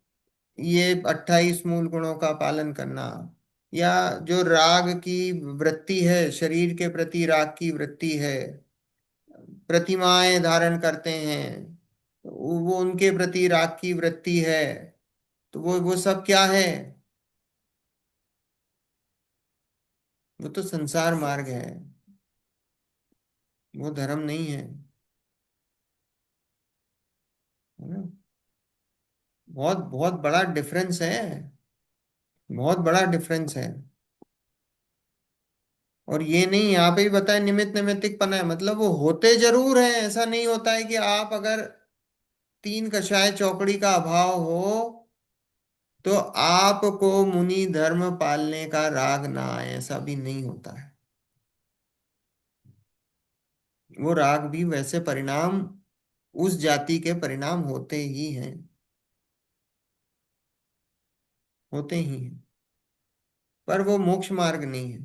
ये 28 मूल गुणों का पालन करना, या जो राग की वृत्ति है, शरीर के प्रति राग की वृत्ति है, प्रतिमाएं धारण करते हैं, वो उनके प्रति राग की वृत्ति है, तो वो सब क्या है? वो तो संसार मार्ग है, वो धर्म नहीं है ना। बहुत बहुत बड़ा डिफरेंस है, बहुत बड़ा डिफरेंस है। और ये नहीं, यहाँ पे भी बताया निमित्त नैमित्तिक पना है, मतलब वो होते जरूर है। ऐसा नहीं होता है कि आप अगर तीन कषाय चौकड़ी का अभाव हो तो आपको मुनि धर्म पालने का राग ना आए, ऐसा भी नहीं होता है। वो राग भी वैसे परिणाम उस जाति के परिणाम होते ही हैं, होते ही हैं। पर वो मोक्ष मार्ग नहीं है,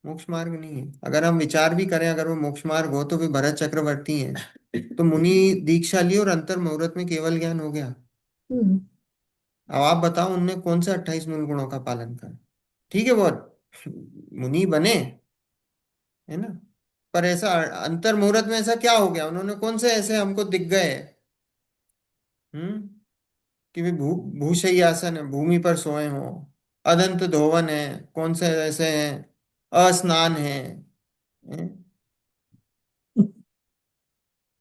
मोक्ष मार्ग नहीं है। अगर हम विचार भी करें, अगर वो मोक्ष मार्ग हो तो भी भरत चक्रवर्ती हैं, तो मुनि दीक्षा ली और अंतर मुहूर्त में केवल ज्ञान हो गया। हम्म, अब आप बताओ उनने कौन से 28 मूल गुणों का पालन करा? ठीक है, वो मुनि बने, है ना, पर ऐसा अंतर मुहूर्त में ऐसा क्या हो गया, उन्होंने कौन से ऐसे हमको दिख गए? हम्म, कि भी भूशय्यासन है, भूमि पर सोए हो, अदंत धोवन है, कौन से ऐसे हैं, अस्नान है,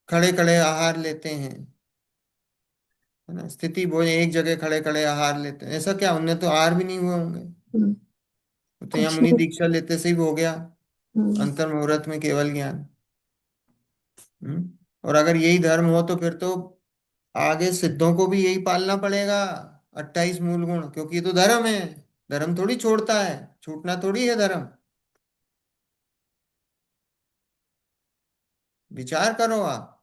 खड़े खड़े आहार लेते हैं, है ना, स्थिति भोजन, एक जगह खड़े खड़े आहार लेते हैं, ऐसा क्या, उनने तो आहार भी नहीं हुए होंगे। हम्म, तो यहाँ कुछ मुनि नहीं। दीक्षा लेते से ही हो गया हम्म, अंतर मुहूर्त में केवल ज्ञान। और अगर यही धर्म हो तो फिर तो आगे सिद्धों को भी यही पालना पड़ेगा, 28 मूल गुण, क्योंकि ये तो धर्म है। धर्म थोड़ी छोड़ता है, छूटना थोड़ी है धर्म। विचार करो आप,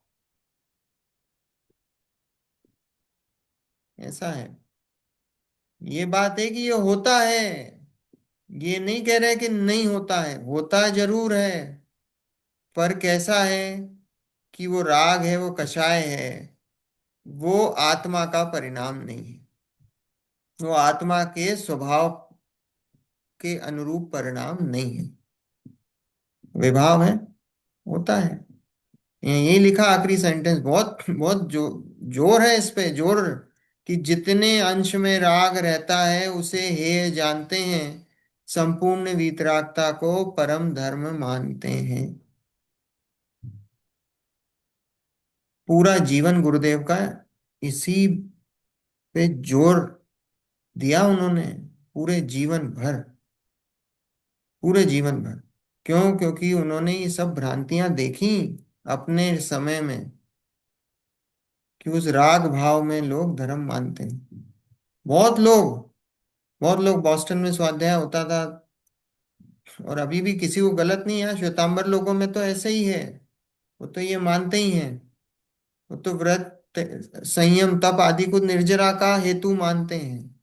ऐसा है। ये बात है कि ये होता है, ये नहीं कह रहे कि नहीं होता है, होता जरूर है। पर कैसा है कि वो राग है, वो कषाय है, वो आत्मा का परिणाम नहीं है, वो आत्मा के स्वभाव के अनुरूप परिणाम नहीं है। विभाव है, होता है। यही लिखा आखिरी सेंटेंस, बहुत बहुत जोर है इस पे, जोर, कि जितने अंश में राग रहता है उसे हेय जानते हैं, संपूर्ण वीतरागता को परम धर्म मानते हैं। पूरा जीवन गुरुदेव का इसी पे जोर दिया उन्होंने, पूरे जीवन भर, पूरे जीवन भर। क्यों? क्योंकि उन्होंने ये सब भ्रांतियां देखी अपने समय में, कि उस राग भाव में लोग धर्म मानते हैं। बहुत लोग बहुत लोग बॉस्टन में स्वाध्याय होता था, और अभी भी किसी को गलत नहीं है, श्वेतांबर लोगों में तो ऐसे ही है। वो तो ये मानते ही हैं। वो तो व्रत, संयम, तप आदि को निर्जरा का हेतु मानते हैं।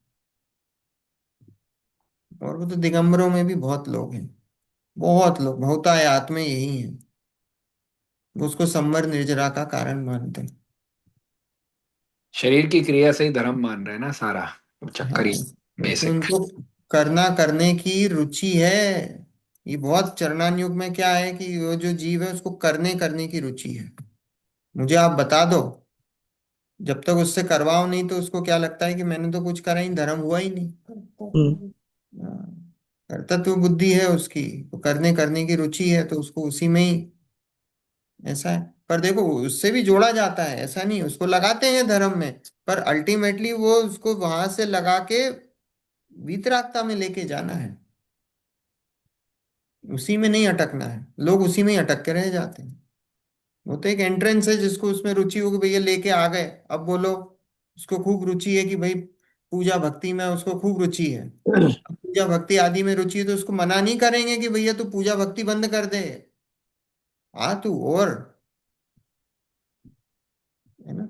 और वो तो दिगंबरों में भी बहुत लोग हैं। बहुत लोग, बहुतायत में यही हैं। वो उसको संवर निर्जरा का कारण मानते हैं। शरीर की क्रिया से ही धर्म मान रहे हैं ना सारा, चक्कर हाँ, ही क्योंकि बेसिक। उनको करने की रुचि है। ये बहुत चरणान युग में क्या है कि वो जो जीव है उसको करने की रुचि है। मुझे आप बता दो, जब तक उससे करवाओ नहीं तो उसको क्या लगता है कि मैंने तो कुछ करा ही, धर्म हुआ ही नहीं। हम्म, हाँ, कर्तत्व बुद्धि है उसकी, तो करने की रुचि है, तो उसको उसी में ही ऐसा है। पर देखो, उससे भी जोड़ा जाता है, ऐसा नहीं, उसको लगाते हैं धर्म में, पर अल्टीमेटली वो उसको वहां से लगा के वीतरागता में लेके जाना है। उसी में नहीं अटकना है। लोग उसी में ही अटक के रह जाते हैं। वो तो एक एंट्रेंस है, जिसको उसमें रुचि हो कि भैया लेके आ गए, अब बोलो। उसको खूब रुचि है कि भाई पूजा भक्ति में उसको खूब रुचि है। अब पूजा भक्ति आदि में रुचि है तो उसको मना नहीं करेंगे कि भैया तू पूजा भक्ति बंद कर दे। आ तू, और है ना।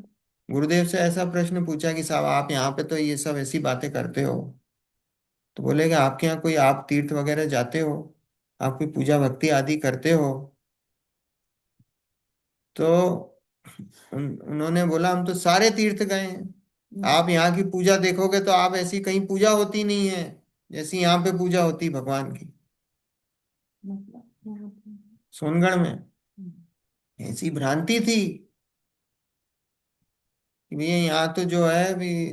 गुरुदेव से ऐसा प्रश्न पूछा कि साहब आप यहाँ पे तो ये सब ऐसी बातें करते हो, तो बोले कि आपके यहाँ कोई, आप तीर्थ वगैरह जाते हो, आप कोई पूजा भक्ति आदि करते हो? तो उन्होंने बोला हम तो सारे तीर्थ गए हैं। आप यहाँ की पूजा देखोगे तो आप, ऐसी कहीं पूजा होती नहीं है जैसी यहाँ पे पूजा होती भगवान की। मतलब यहाँ पे। सोनगढ़ में हम्म। ऐसी भ्रांति थी कि भैया यहाँ तो जो है भी,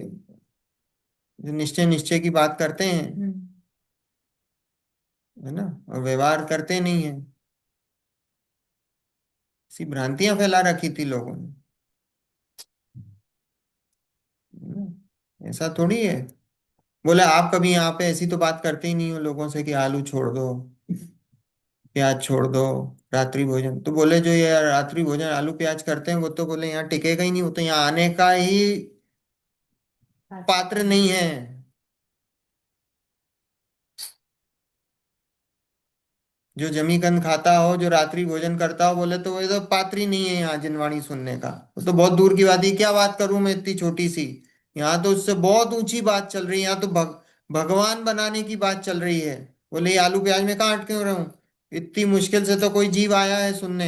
जो निश्चय निश्चय की बात करते हैं, है ना, और व्यवहार करते नहीं है। ऐसी भ्रांतियां फैला रखी थी लोगों ने। ऐसा थोड़ी है। बोले आप कभी यहाँ पे ऐसी तो बात करते ही नहीं हो लोगों से कि आलू छोड़ दो, प्याज छोड़ दो, रात्रि भोजन। तो बोले जो ये रात्रि भोजन आलू प्याज करते हैं वो तो बोले यहाँ टिकेगा ही नहीं, वो तो यहाँ आने का ही पात्र नहीं है। जो जमीकंद खाता हो, जो रात्रि भोजन करता हो, बोले तो वो तो पात्र ही नहीं है यहाँ जिनवाणी सुनने का। वो तो बहुत दूर की बात है, क्या बात करूं मैं इतनी छोटी सी। यहाँ तो उससे बहुत ऊंची बात चल रही है, यहाँ तो भगवान बनाने की बात चल रही है। बोले ये आलू प्याज में कहाँ अटके रहूं, इतनी मुश्किल से तो कोई जीव आया है सुनने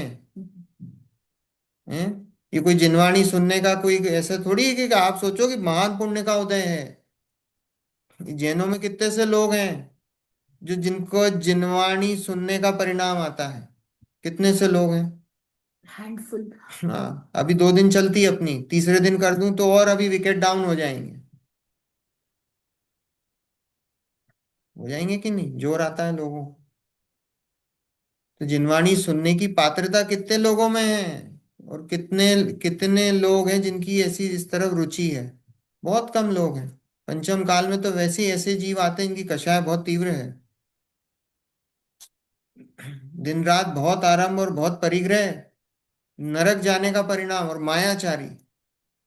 हैं। ये कोई जिनवाणी सुनने का कोई ऐसा थोड़ी है कि आप सोचो कि महान पुण्य का उदय है। जैनों में कितने से लोग हैं जो, जिनको जिनवाणी सुनने का परिणाम आता है, कितने से लोग हैं। हैंडफुल। हाँ, अभी 2 दिन चलती है अपनी, तीसरे दिन कर दूं तो और अभी विकेट डाउन हो जाएंगे कि नहीं, जोर आता है लोगों को। तो जिनवाणी सुनने की पात्रता कितने लोगों में है, और कितने कितने लोग हैं जिनकी ऐसी इस तरफ रुचि है। बहुत कम लोग हैं। पंचम काल में तो वैसे ही ऐसे जीव आते हैं जिनकी कषाय बहुत तीव्र है। दिन रात बहुत आरंभ और बहुत परिग्रह, नरक जाने का परिणाम, और मायाचारी।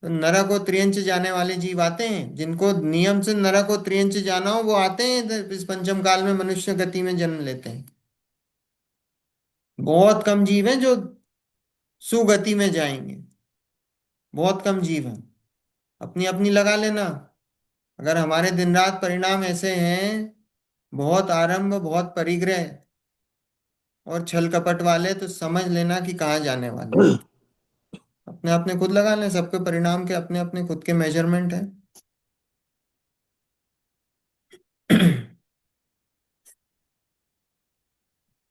तो नरक और त्रियंच जाने वाले जीव आते हैं, जिनको नियम से नरक और त्रियंच जाना हो वो आते हैं इस पंचम काल में, मनुष्य गति में जन्म लेते हैं। बहुत कम जीव हैं जो सुगति में जाएंगे। बहुत कम जीव हैं। अपनी अपनी लगा लेना। अगर हमारे दिन रात परिणाम ऐसे हैं, बहुत आरंभ, बहुत परिग्रह और छल कपट वाले, तो समझ लेना कि कहाँ जाने वाले हैं। अपने अपने खुद लगा लें, सबके परिणाम के अपने अपने खुद के मेजरमेंट है।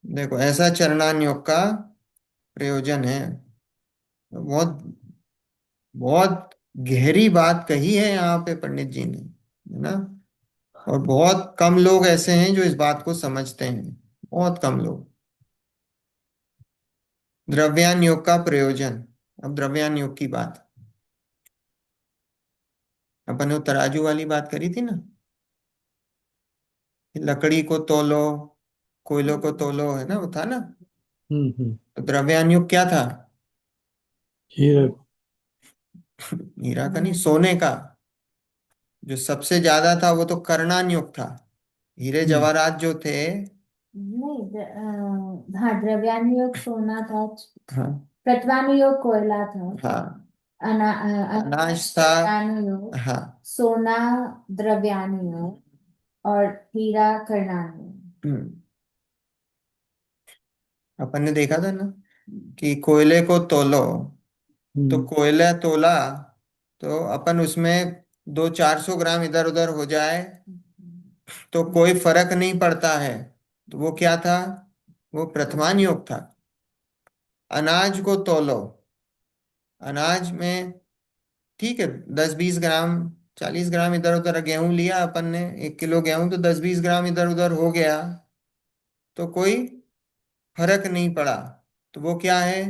देखो, ऐसा चरणान योग का प्रयोजन है। बहुत बहुत गहरी बात कही है यहाँ पे पंडित जी ने, है ना। और बहुत कम लोग ऐसे हैं जो इस बात को समझते हैं। बहुत कम लोग। द्रव्यान योग का प्रयोजन। अब द्रव्यान योग की बात, अपन ने वो तराजू वाली बात करी थी ना, कि लकड़ी को तोलो, कोयलों को तोलो, है ना, वो था ना। हम्म। तो द्रव्यान योग क्या था? हीरे। हीरा का नहीं, सोने का जो सबसे ज्यादा था वो तो करणान युग था। हीरे हम्म, जवाहरात जो थे। नहीं हाँ, द्रव्यानुयोग सोना था। हाँ। प्रथमानुयोग कोयला था। हाँ। अनाज अनाज था। कर्णानुयोग, हाँ। सोना द्रव्यानुयोग, और हीरा कर्णानुयोग। हम्म, अपन ने देखा था ना कि कोयले को तोलो, तो हम्म, कोयला तोला तो अपन उसमें 200-400 ग्राम इधर उधर हो जाए तो कोई फर्क नहीं पड़ता है। तो वो क्या था? वो प्रथमान योग था। अनाज को तोलो, अनाज में ठीक है 10-20 ग्राम, 40 ग्राम इधर उधर, गेहूं लिया अपन ने 1 किलो गेहूं तो 10-20 ग्राम इधर उधर हो गया तो कोई फर्क नहीं पड़ा। तो वो क्या है?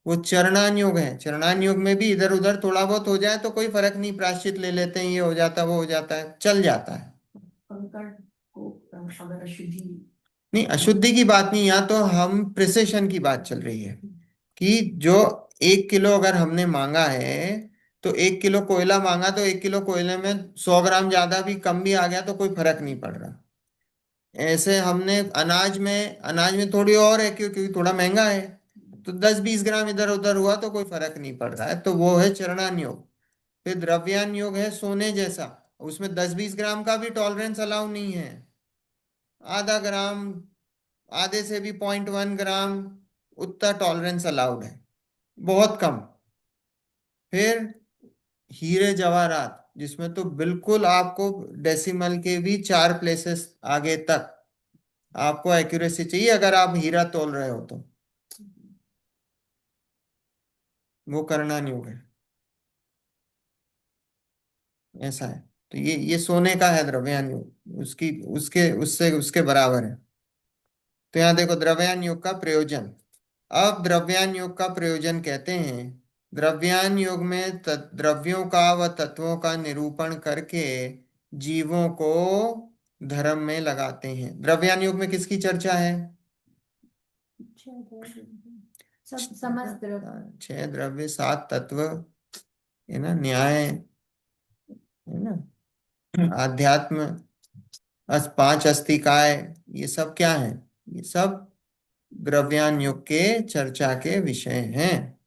वो चरणान योग है। चरणान योग में भी इधर उधर थोड़ा बहुत हो जाए तो कोई फर्क नहीं, प्रायश्चित ले लेते हैं, ये हो जाता है वो हो जाता है, चल जाता है। कंकड़ को अगर अशुद्धि नहीं, अशुद्धि की बात नहीं, यहाँ तो हम प्रिसिशन की बात चल रही है कि जो 1 किलो अगर हमने मांगा है तो 1 किलो कोयला मांगा तो 1 किलो कोयले में 100 ग्राम ज्यादा भी कम भी आ गया तो कोई फर्क नहीं पड़ रहा। ऐसे हमने अनाज में थोड़ी और है क्योंकि थोड़ा महंगा है तो 10-20 ग्राम इधर उधर हुआ तो कोई फर्क नहीं पड़ रहा है, तो वो है चरणान योग। फिर द्रव्यान योग है सोने जैसा, उसमें 10-20 ग्राम का भी टॉलरेंस अलाउ नहीं है। आधा ग्राम, आधे से भी 0.1 ग्राम उतना टॉलरेंस अलाउड है, बहुत कम। फिर हीरे जवाहरात जिसमें तो बिल्कुल आपको डेसिमल के भी 4 प्लेसेस आगे तक आपको एक्यूरेसी चाहिए अगर आप हीरा तोल रहे हो तो वो करना नहीं होगा। ऐसा है। तो ये सोने का है द्रव्यान योग, उसकी उसके उससे उसके बराबर है। तो यहाँ देखो द्रव्यान योग का प्रयोजन। अब द्रव्यान योग का प्रयोजन कहते हैं, द्रव्यान योग में द्रव्यों का व तत्वों का निरूपण करके जीवों को धर्म में लगाते हैं। द्रव्यान योग में किसकी चर्चा है? सब समस्त द्रव्य। 6 द्रव्य 7 तत्व, है ना, न्याय, है ना, आध्यात्म, 5 अस्तिकाय, ये सब क्या है? ये सब द्रव्यान योग के चर्चा के विषय हैं।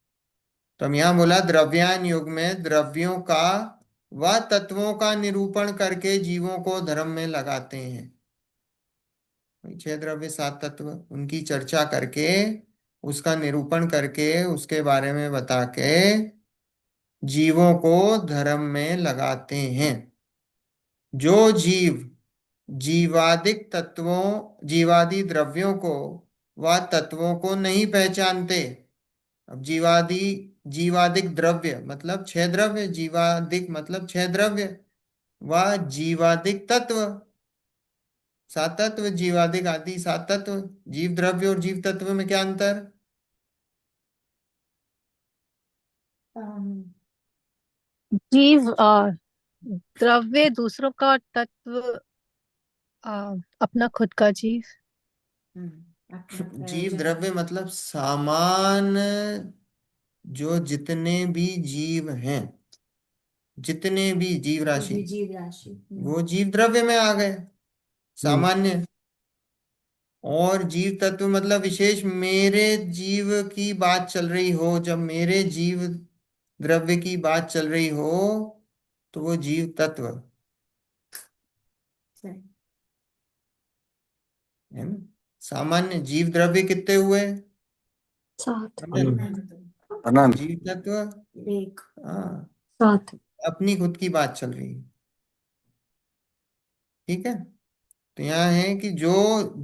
तो हम यहाँ बोला द्रव्यान योग में द्रव्यों का व तत्वों का निरूपण करके जीवों को धर्म में लगाते हैं। 6 द्रव्य 7 तत्व उनकी चर्चा करके, उसका निरूपण करके, उसके बारे में बता के जीवों को धर्म में लगाते हैं। जो जीव जीवादिक तत्वों जीवादि द्रव्यों को व तत्वों को नहीं पहचानते। अब जीवादिक द्रव्य मतलब 6 द्रव्य, जीवादिक मतलब 6 द्रव्य, व जीवादिक तत्व 7 तत्व, जीवादिक आदि 7 तत्व। जीव द्रव्य और जीव तत्व में क्या अंतर? जीव द्रव्य दूसरों का, तत्व अपना खुद का जीव। जीव द्रव्य मतलब सामान, जो जितने भी जीव हैं, जितने भी जीव राशि जीव राशि। वो जीव द्रव्य में आ गए, हम्म, सामान्य। और जीव तत्व मतलब विशेष, मेरे जीव की बात चल रही हो, जब मेरे जीव द्रव्य की बात चल रही हो तो वो जीव तत्व है ना। सामान्य जीव द्रव्य कितने हुए? 7 अनंत। जीव तत्व एक। हाँ, 7 अपनी खुद की बात चल रही है। ठीक है। तो यहाँ है कि जो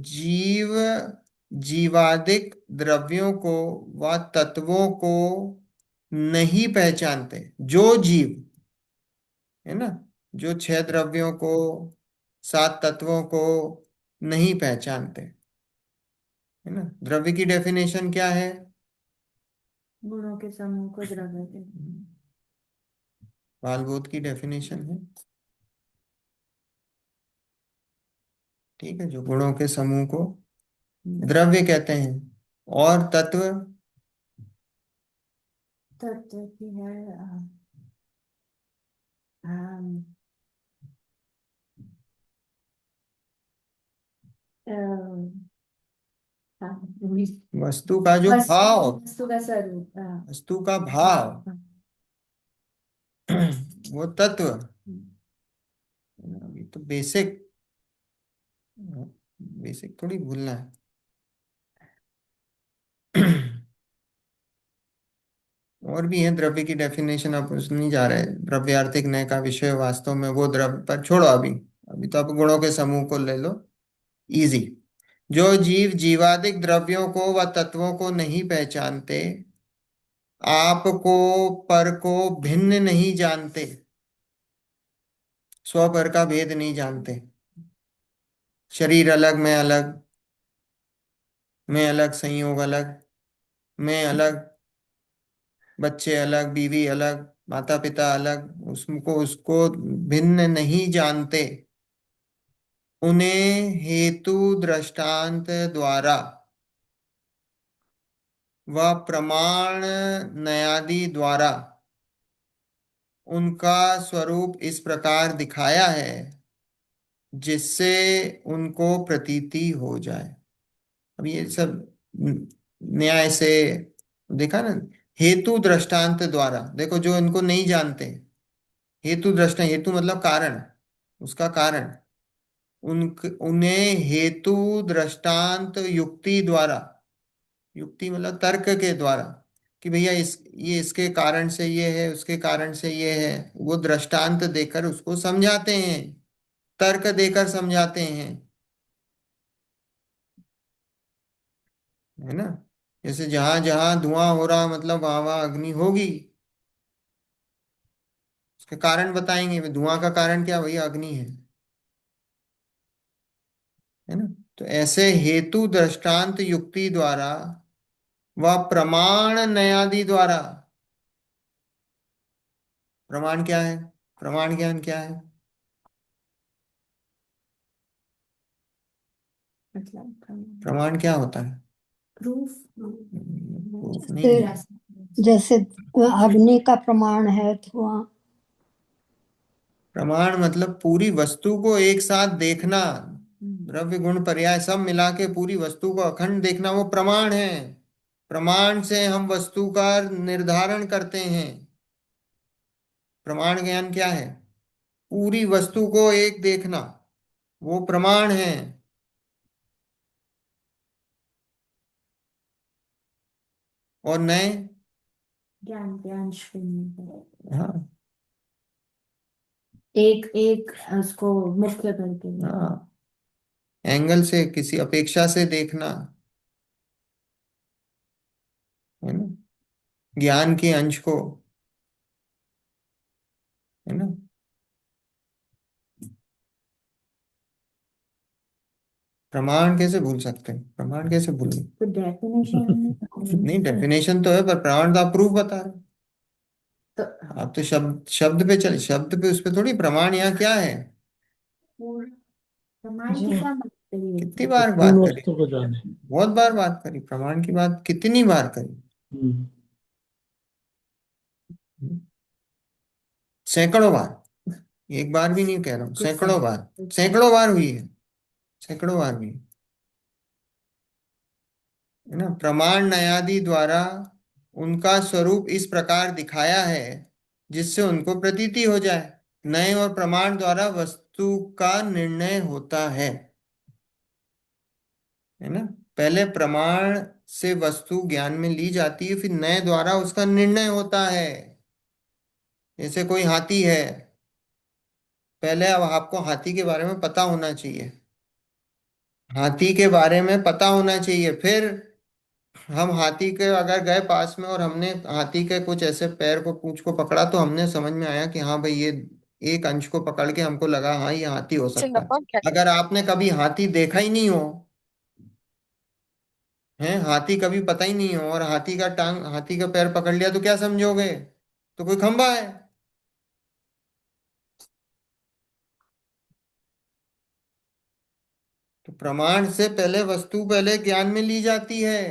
जीव जीवादिक द्रव्यों को व तत्वों को नहीं पहचानते, जो जीव, है ना, जो 6 द्रव्यों को 7 तत्वों को नहीं पहचानते, है ना। द्रव्य की डेफिनेशन क्या है? गुणों के समूह को द्रव्य कहते बालबोध की डेफिनेशन है। ठीक है, जो गुणों के समूह को द्रव्य कहते हैं। और तत्व तत्व की है हाँ, अ, हाँ, वस्तु का जो वस्तु भाव, वस्तु का स्वरूप, हाँ। वस्तु का भाव, हाँ, वो तत्व। हम्म, अभी तो बेसिक, बेसिक थोड़ी भूलना है। और भी है द्रव्य की डेफिनेशन, अब उस नहीं जा रहे, द्रव्यार्थिक नय का विषय वास्तव में वो द्रव्य, पर छोड़ो अभी। अभी तो आप गुणों के समूह को ले लो, इजी। जो जीव जीवादिक द्रव्यों को व तत्वों को नहीं पहचानते, आप को पर को भिन्न नहीं जानते, स्व पर का भेद नहीं जानते। शरीर अलग, मैं अलग, संयोग अलग, मैं अलग, बच्चे अलग, बीवी अलग, माता पिता अलग, उसको उसको भिन्न नहीं जानते। उन्हें हेतु दृष्टांत द्वारा व प्रमाण नयादि द्वारा उनका स्वरूप इस प्रकार दिखाया है, जिससे उनको प्रतीति हो जाए। अब ये सब न्याय से देखा ना। हेतु दृष्टांत द्वारा, देखो जो इनको नहीं जानते, हेतु दृष्टा, हेतु मतलब कारण, उसका कारण, उन उन्हें हेतु दृष्टांत युक्ति द्वारा, युक्ति मतलब तर्क के द्वारा, कि भैया ये इसके कारण से ये है, उसके कारण से ये है, वो दृष्टांत देकर उसको समझाते हैं, तर्क देकर समझाते हैं, है ना। जैसे जहां जहां धुआं हो रहा, मतलब वहां वहां अग्नि होगी, उसके कारण बताएंगे। धुआं का कारण क्या, भैया अग्नि है ना। तो ऐसे हेतु दृष्टांत युक्ति द्वारा व प्रमाण नयादि द्वारा, प्रमाण क्या है, प्रमाण ज्ञान क्या है? मतलब प्रमाण क्या होता है? प्रूफ। प्रूफ नहीं है। जैसे जैसे अग्नि का प्रमाण है धुआं। प्रमाण मतलब पूरी वस्तु को एक साथ देखना, द्रव्य गुण पर्याय सब मिला के पूरी वस्तु को अखंड देखना, वो प्रमाण है। प्रमाण से हम वस्तु का निर्धारण करते हैं। प्रमाण ज्ञान क्या है? पूरी वस्तु को एक देखना, वो प्रमाण है। और नए, ज्ञान के अंश भी नहीं है। हाँ एक एक उसको मुख्य करके हाँ, एंगल से, किसी अपेक्षा से देखना, है ना, ज्ञान के अंश को, है ना। प्रमाण कैसे भूल सकते हैं, प्रमाण कैसे भूल तो डेफिनेशन नहीं, डेफिनेशन तो है, पर प्रमाण तो आप प्रूफ बता रहे हो। तो आप तो शब्द शब्द पे चले, शब्द पे, उस पे थोड़ी। प्रमाण यहाँ क्या है? पूर्ण प्रमाण की क्या मतलब कितनी है? बार पूर्ण बात करी, वस्तु को जाने। बहुत बार बात करी, प्रमाण की बात कितनी बार करी, हम्म। सैकड़ों बार। एक बार भी नहीं कह रहा हूँ, कुछ सैकड़ों बार, कुछ सैकड़ों बार हुई है, सैकड़ों बार हुई है ना। प्रमाण नयादि द्वारा उनका स्वरूप इस प्रकार दिखाया है, जिससे उनको प्रतीति हो जाए। नए और प्रमाण द्वारा वस्तु का निर्णय होता है ना। पहले प्रमाण से वस्तु ज्ञान में ली जाती है, फिर नए द्वारा उसका निर्णय होता है। जैसे कोई हाथी है, पहले अब आपको हाथी के बारे में पता होना चाहिए, हाथी के बारे में पता होना चाहिए, फिर हम हाथी के अगर गए पास में और हमने हाथी के कुछ ऐसे पैर को, पूंछ को पकड़ा, तो हमने समझ में आया कि हाँ भाई ये एक अंश को पकड़ के हमको लगा हाँ ये हाथी हो सकता है। सिंगापुर क्या? अगर आपने कभी हाथी देखा ही नहीं हो, है हाथी कभी पता ही नहीं हो, और हाथी का टांग, हाथी का पैर पकड़ लिया, तो क्या समझोगे? तो कोई खंबा है। तो प्रमाण से पहले वस्तु पहले ज्ञान में ली जाती है।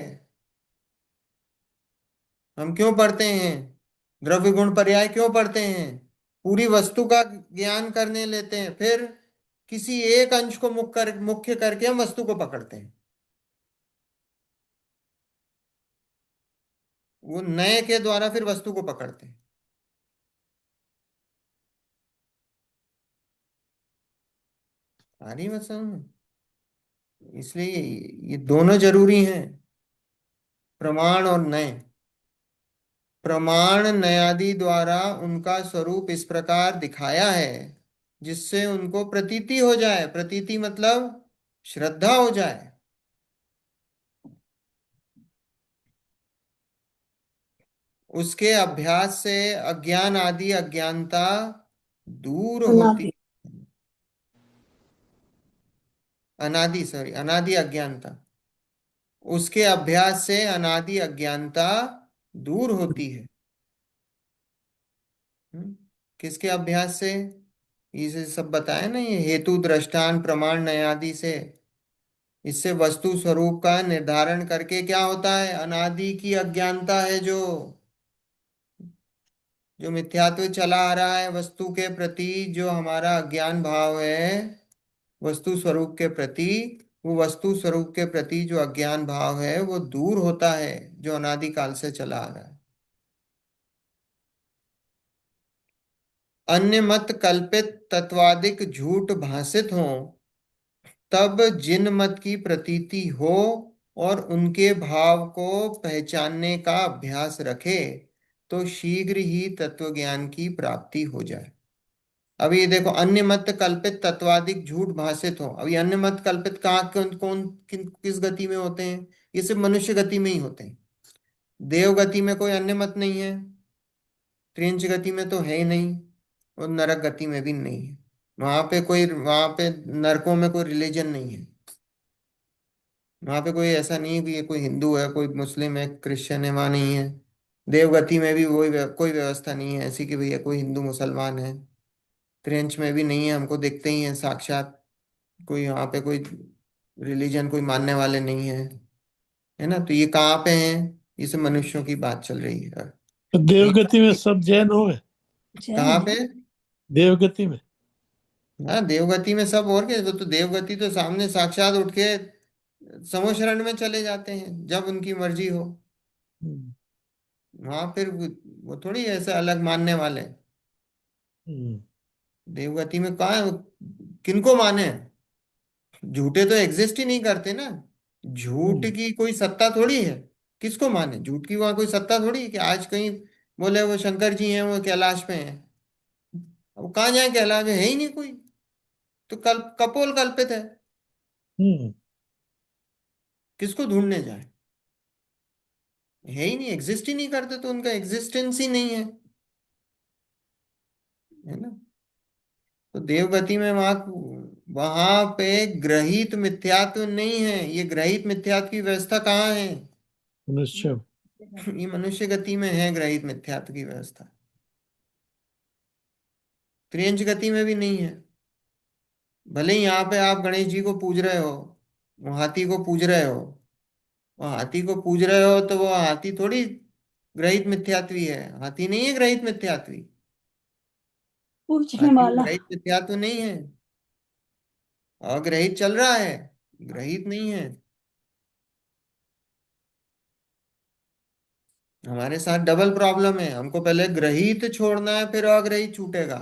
हम क्यों पढ़ते हैं, द्रव्य गुण पर्याय क्यों पढ़ते हैं? पूरी वस्तु का ज्ञान करने लेते हैं, फिर किसी एक अंश को मुख्य करके हम वस्तु को पकड़ते हैं। वो नए के द्वारा फिर वस्तु को पकड़ते हैं। आ रही बात समझ में? इसलिए ये दोनों जरूरी हैं, प्रमाण और नय। प्रमाण नयादि द्वारा उनका स्वरूप इस प्रकार दिखाया है जिससे उनको प्रतीति हो जाए। प्रतीति मतलब श्रद्धा हो जाए। उसके अभ्यास से अज्ञान आदि अज्ञानता दूर होती, अनादि। अनादि सॉरी अनादि अज्ञानता, उसके अभ्यास से अनादि अज्ञानता दूर होती है। हम्म? किसके अभ्यास से? इसे सब बताया ना, ये हेतु दृष्टांत प्रमाण नयादि से। इससे वस्तु स्वरूप का निर्धारण करके क्या होता है? अनादि की अज्ञानता है जो जो मिथ्यात्व चला आ रहा है वस्तु के प्रति, जो हमारा अज्ञान भाव है वस्तु स्वरूप के प्रति, वो वस्तु स्वरूप के प्रति जो अज्ञान भाव है वो दूर होता है, जो अनादिकाल से चला आ रहा है। अन्य मत कल्पित तत्वादिक झूठ भाषित हो, तब जिन मत की प्रतीति हो और उनके भाव को पहचानने का अभ्यास रखे, तो शीघ्र ही तत्व ज्ञान की प्राप्ति हो जाए। अभी ये देखो, अन्य मत कल्पित तत्वादिक झूठ भाषित हो। अभी अन्य मत कल्पित कहाँ कौन किस गति में होते हैं? ये सिर्फ मनुष्य गति में ही होते हैं। देव गति में कोई अन्य मत नहीं है, त्रिंच गति में तो है ही नहीं, और नरक गति में भी नहीं है। वहां पे नरकों में कोई रिलीजन नहीं है। वहां पे कोई ऐसा नहीं है कि ये कोई हिंदू है, कोई मुस्लिम है, क्रिश्चियन है, वहां नहीं है। देवगति में भी कोई व्यवस्था नहीं है ऐसी कि भैया कोई हिंदू मुसलमान है। त्रिंच में भी नहीं है, हमको देखते ही है साक्षात। कोई वहां पे कोई रिलीजन कोई मानने वाले नहीं है, है ना? तो ये कहाँ पे है? इस मनुष्यों की बात चल रही है। तो ये देवगति में सब जैन हो गए। कहाँ जैन पे? है। देवगति में हाँ, देवगति में सब। और क्या, वो तो देवगति तो सामने साक्षात उठ के समो शरण में चले जाते हैं जब उनकी मर्जी हो। हम्म, वहां फिर वो थोड़ी ऐसे अलग मानने वाले हैं। हम्म, देवगति में कहाँ है? किनको माने? झूठे तो एग्जिस्ट ही नहीं करते ना। झूठ हम्म, की कोई सत्ता थोड़ी है। किसको माने? झूठ की वहां कोई सत्ता थोड़ी है कि आज कहीं बोले वो शंकर जी हैं, वो कैलाश पे हैं। अब कहाँ जाए? कैलाश में है ही नहीं कोई। तो कपोल कल्पित है। हम्म, किसको ढूंढने जाए? है ही नहीं, एग्जिस्ट ही नहीं करते, तो उनका एग्जिस्टेंस ही नहीं है, है ना? तो देवगति में वहां वहां पे ग्रहित मिथ्यात्व नहीं है। ये ग्रहित मिथ्यात्व की व्यवस्था कहाँ है? मनुष्य ये मनुष्य गति में है ग्रहित मिथ्यात्व की व्यवस्था। त्रियंच गति में भी नहीं है। भले ही यहाँ पे आप गणेश जी को पूज रहे हो, वो हाथी को पूज रहे हो, वो हाथी को पूज रहे हो, तो वो हाथी थोड़ी ग्रहित मिथ्यात्वी है। हाथी नहीं है ग्रहित मिथ्यात्वी। पूछने हाथी वाला। ग्रहित मिथ्यात्व नहीं है। अग्रहित चल रहा है, ग्रहित नहीं है। हमारे साथ डबल प्रॉब्लम है। हमको पहले ग्रहित छोड़ना है, फिर अग्रहित छूटेगा।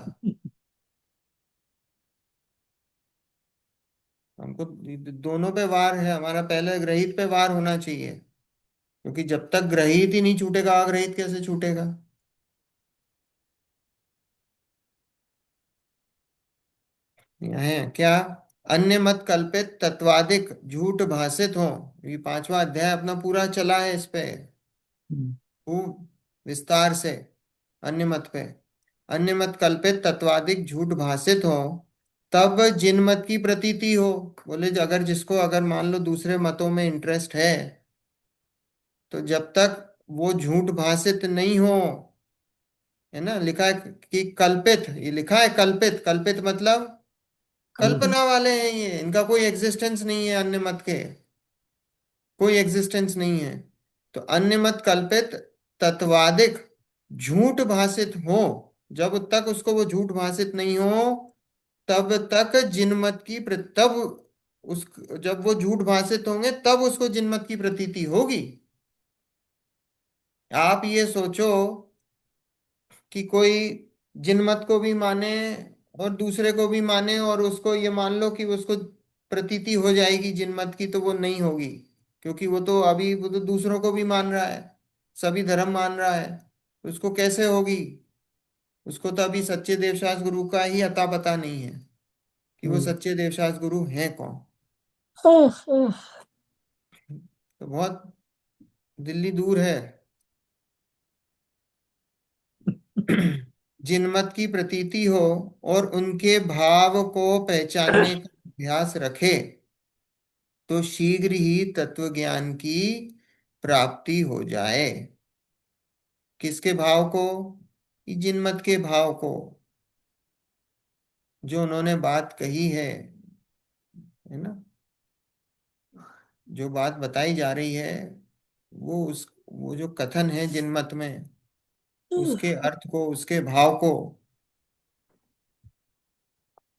हमको दोनों पे वार है। हमारा पहले ग्रहित पे वार होना चाहिए, क्योंकि जब तक ग्रहित ही नहीं छूटेगा, अग्रहित कैसे छूटेगा? यहाँ है क्या? अन्य मत कल्पित तत्वादिक झूठ भाषित हो। ये पांचवा अध्याय अपना पूरा चला है इस पे हम्म, खूब विस्तार से। अन्य मत पे, अन्य मत कल्पित तत्वादिक झूठ भाषित हो, तब जिन मत की प्रतीति हो। बोले अगर जिसको, अगर मान लो दूसरे मतों में इंटरेस्ट है, तो जब तक वो झूठ भाषित नहीं हो, है ना? लिखा है कि कल्पित, ये लिखा है कल्पित। कल्पित मतलब हम्म, कल्पना वाले हैं ये, इनका कोई एग्जिस्टेंस नहीं है। अन्य मत के कोई एग्जिस्टेंस नहीं है। तो अन्य मत कल्पित तत्वादिक झूठ भाषित हो, जब तक उसको वो झूठ भाषित नहीं हो तब तक जिनमत की तब उस जब वो झूठ भाषित होंगे तब उसको जिनमत की प्रतीति होगी। आप ये सोचो कि कोई जिनमत को भी माने और दूसरे को भी माने और उसको ये मान लो कि उसको प्रतीति हो जाएगी जिनमत की, तो वो नहीं होगी। क्योंकि वो तो दूसरों को भी मान रहा है, सभी धर्म मान रहा है, उसको कैसे होगी? उसको तो अभी सच्चे देवशास गुरु का ही अता पता नहीं है कि वो सच्चे देवशास गुरु हैं कौन। ओह ओह। तो बहुत दिल्ली दूर है। जिनमत की प्रतीति हो और उनके भाव को पहचानने का अभ्यास रखे तो शीघ्र ही तत्व ज्ञान की प्राप्ति हो जाए। किसके भाव को? कि जिनमत के भाव को, जो उन्होंने बात कही है ना, जो बात बताई जा रही है, वो जो कथन है जिनमत में, उसके अर्थ को, उसके भाव को,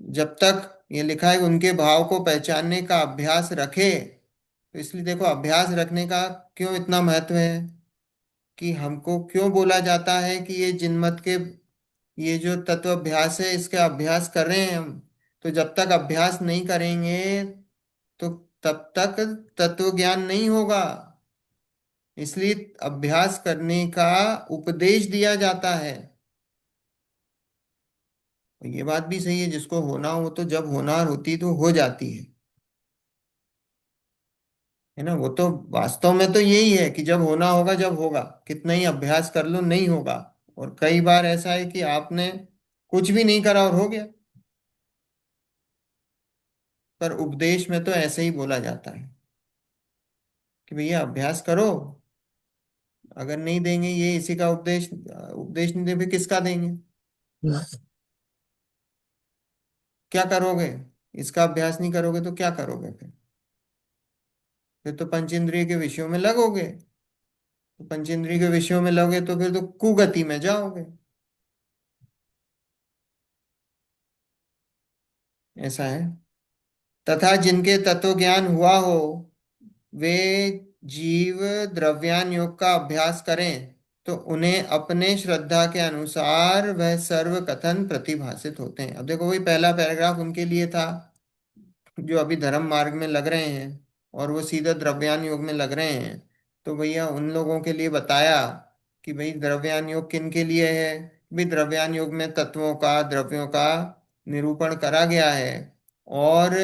जब तक ये लिखा है उनके भाव को पहचानने का अभ्यास रखे। तो इसलिए देखो, अभ्यास रखने का क्यों इतना महत्व है, कि हमको क्यों बोला जाता है कि ये जिनमत के, ये जो तत्व अभ्यास है इसका अभ्यास कर रहे हैं हम। तो जब तक अभ्यास नहीं करेंगे तो तब तक तत्व ज्ञान नहीं होगा। इसलिए अभ्यास करने का उपदेश दिया जाता है। और ये बात भी सही है, जिसको होना हो तो जब होनार होती तो हो जाती है ना। वो तो वास्तव में तो यही है कि जब होना होगा जब होगा, कितना ही अभ्यास कर लो नहीं होगा। और कई बार ऐसा है कि आपने कुछ भी नहीं करा और हो गया। पर उपदेश में तो ऐसे ही बोला जाता है कि भैया अभ्यास करो। अगर नहीं देंगे ये इसी का उपदेश, उपदेश नहीं दे फिर किसका देंगे? क्या करोगे? इसका अभ्यास नहीं करोगे तो क्या करोगे फिर तो पंचेंद्रिय के विषयों में लगोगे। तो पंचेंद्रिय के विषयों में लगोगे तो फिर तो कुगति में जाओगे। ऐसा है। तथा जिनके तत्व ज्ञान हुआ हो वे जीव द्रव्यान योग का अभ्यास करें तो उन्हें अपने श्रद्धा के अनुसार वह सर्व कथन प्रतिभाषित होते हैं। अब देखो, वही पहला पैराग्राफ उनके लिए था जो अभी धर्म मार्ग में लग रहे हैं और वो सीधा द्रव्यान योग में लग रहे हैं। तो भैया उन लोगों के लिए बताया कि भाई द्रव्यान योग किन के लिए है। भाई द्रव्यान योग में तत्वों का, द्रव्यों का निरूपण करा गया है। और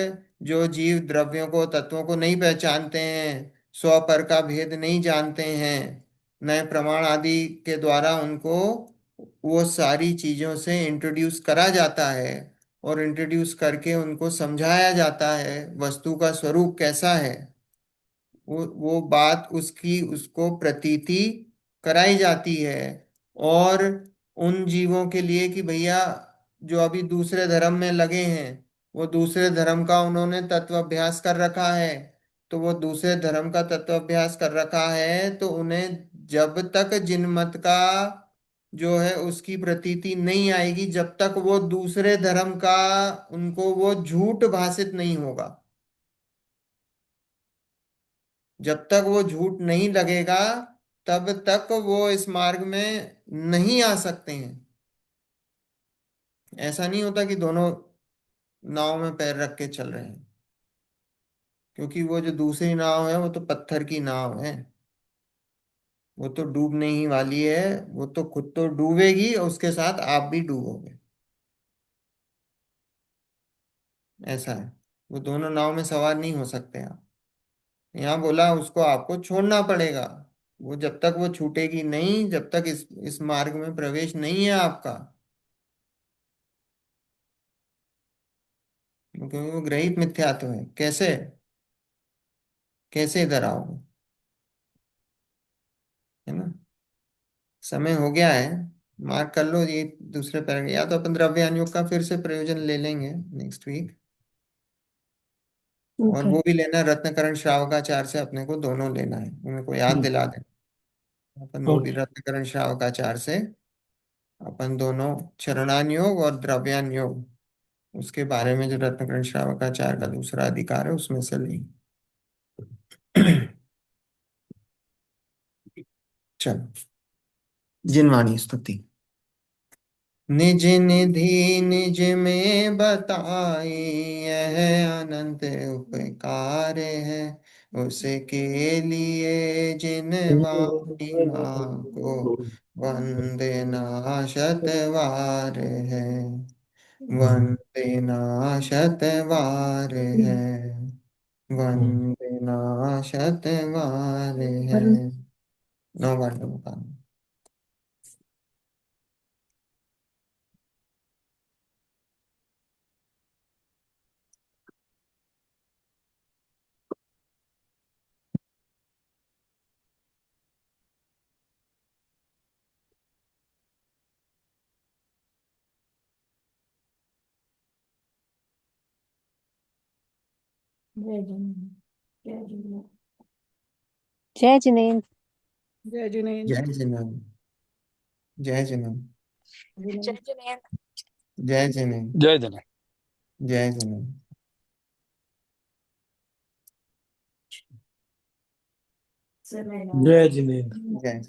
जो जीव द्रव्यों को, तत्वों को नहीं पहचानते हैं, स्व पर का भेद नहीं जानते हैं, नए प्रमाण आदि के द्वारा उनको वो सारी चीजों से इंट्रोड्यूस करा जाता है और इंट्रोड्यूस करके उनको समझाया जाता है वस्तु का स्वरूप कैसा है। वो बात उसकी, उसको प्रतीति कराई जाती है। और उन जीवों के लिए कि भैया जो अभी दूसरे धर्म में लगे हैं, वो दूसरे धर्म का उन्होंने तत्व अभ्यास कर रखा है। तो वो दूसरे धर्म का तत्व अभ्यास कर रखा है तो उन्हें जब तक जिनमत का जो है उसकी प्रतीति नहीं आएगी, जब तक वो दूसरे धर्म का उनको वो झूठ भाषित नहीं होगा, जब तक वो झूठ नहीं लगेगा तब तक वो इस मार्ग में नहीं आ सकते हैं। ऐसा नहीं होता कि दोनों नाव में पैर रख के चल रहे हैं, क्योंकि वो जो दूसरी नाव है वो तो पत्थर की नाव है। वो तो डूबने ही वाली है। वो तो खुद तो डूबेगी और उसके साथ आप भी डूबोगे। ऐसा है। वो दोनों नाव में सवार नहीं हो सकते आप। यहाँ बोला उसको आपको छोड़ना पड़ेगा। वो जब तक वो छूटेगी नहीं, जब तक इस मार्ग में प्रवेश नहीं है आपका, क्योंकि वो ग्रहित मिथ्यात्व है। कैसे कैसे इधर आओगे? है ना। समय हो गया है, मार्क कर लो ये दूसरे पैराग्राफ। या तो अपन द्रव्यान योग का फिर से प्रयोजन ले लेंगे नेक्स्ट वीक। और ओके। वो भी लेना है, रत्नकरण श्रावकाचार्य से अपने को दोनों लेना है। मेरे को याद दिला दें, अपन वो भी ओके। रत्नकरण श्रावकाचार्य से अपन दोनों चरणान योग और द्रव्यान योग, उसके बारे में जो रत्नकरण श्रावकाचार्य का दूसरा अधिकार है उसमें से नहीं। चलो, जिनवाणी स्तुति। निज निधि निज में बताई, यह अनंत उपकार है, उसके लिए जिन वाणी माँ को वंदना शतवार है, वंदना शतवार है, वंदना शतवार है। नौ बार का जय जगन्नाथ। जय जिनेन्द्र। जय जिनेन्द्र। जय जिनेन्द्र। जय जिनेन्द्र। जय जिनेन्द्र। जय जय जिनेन्द्र। जय जन। जय जिनेन्द्र। समय जय जिनेन्द्र। जय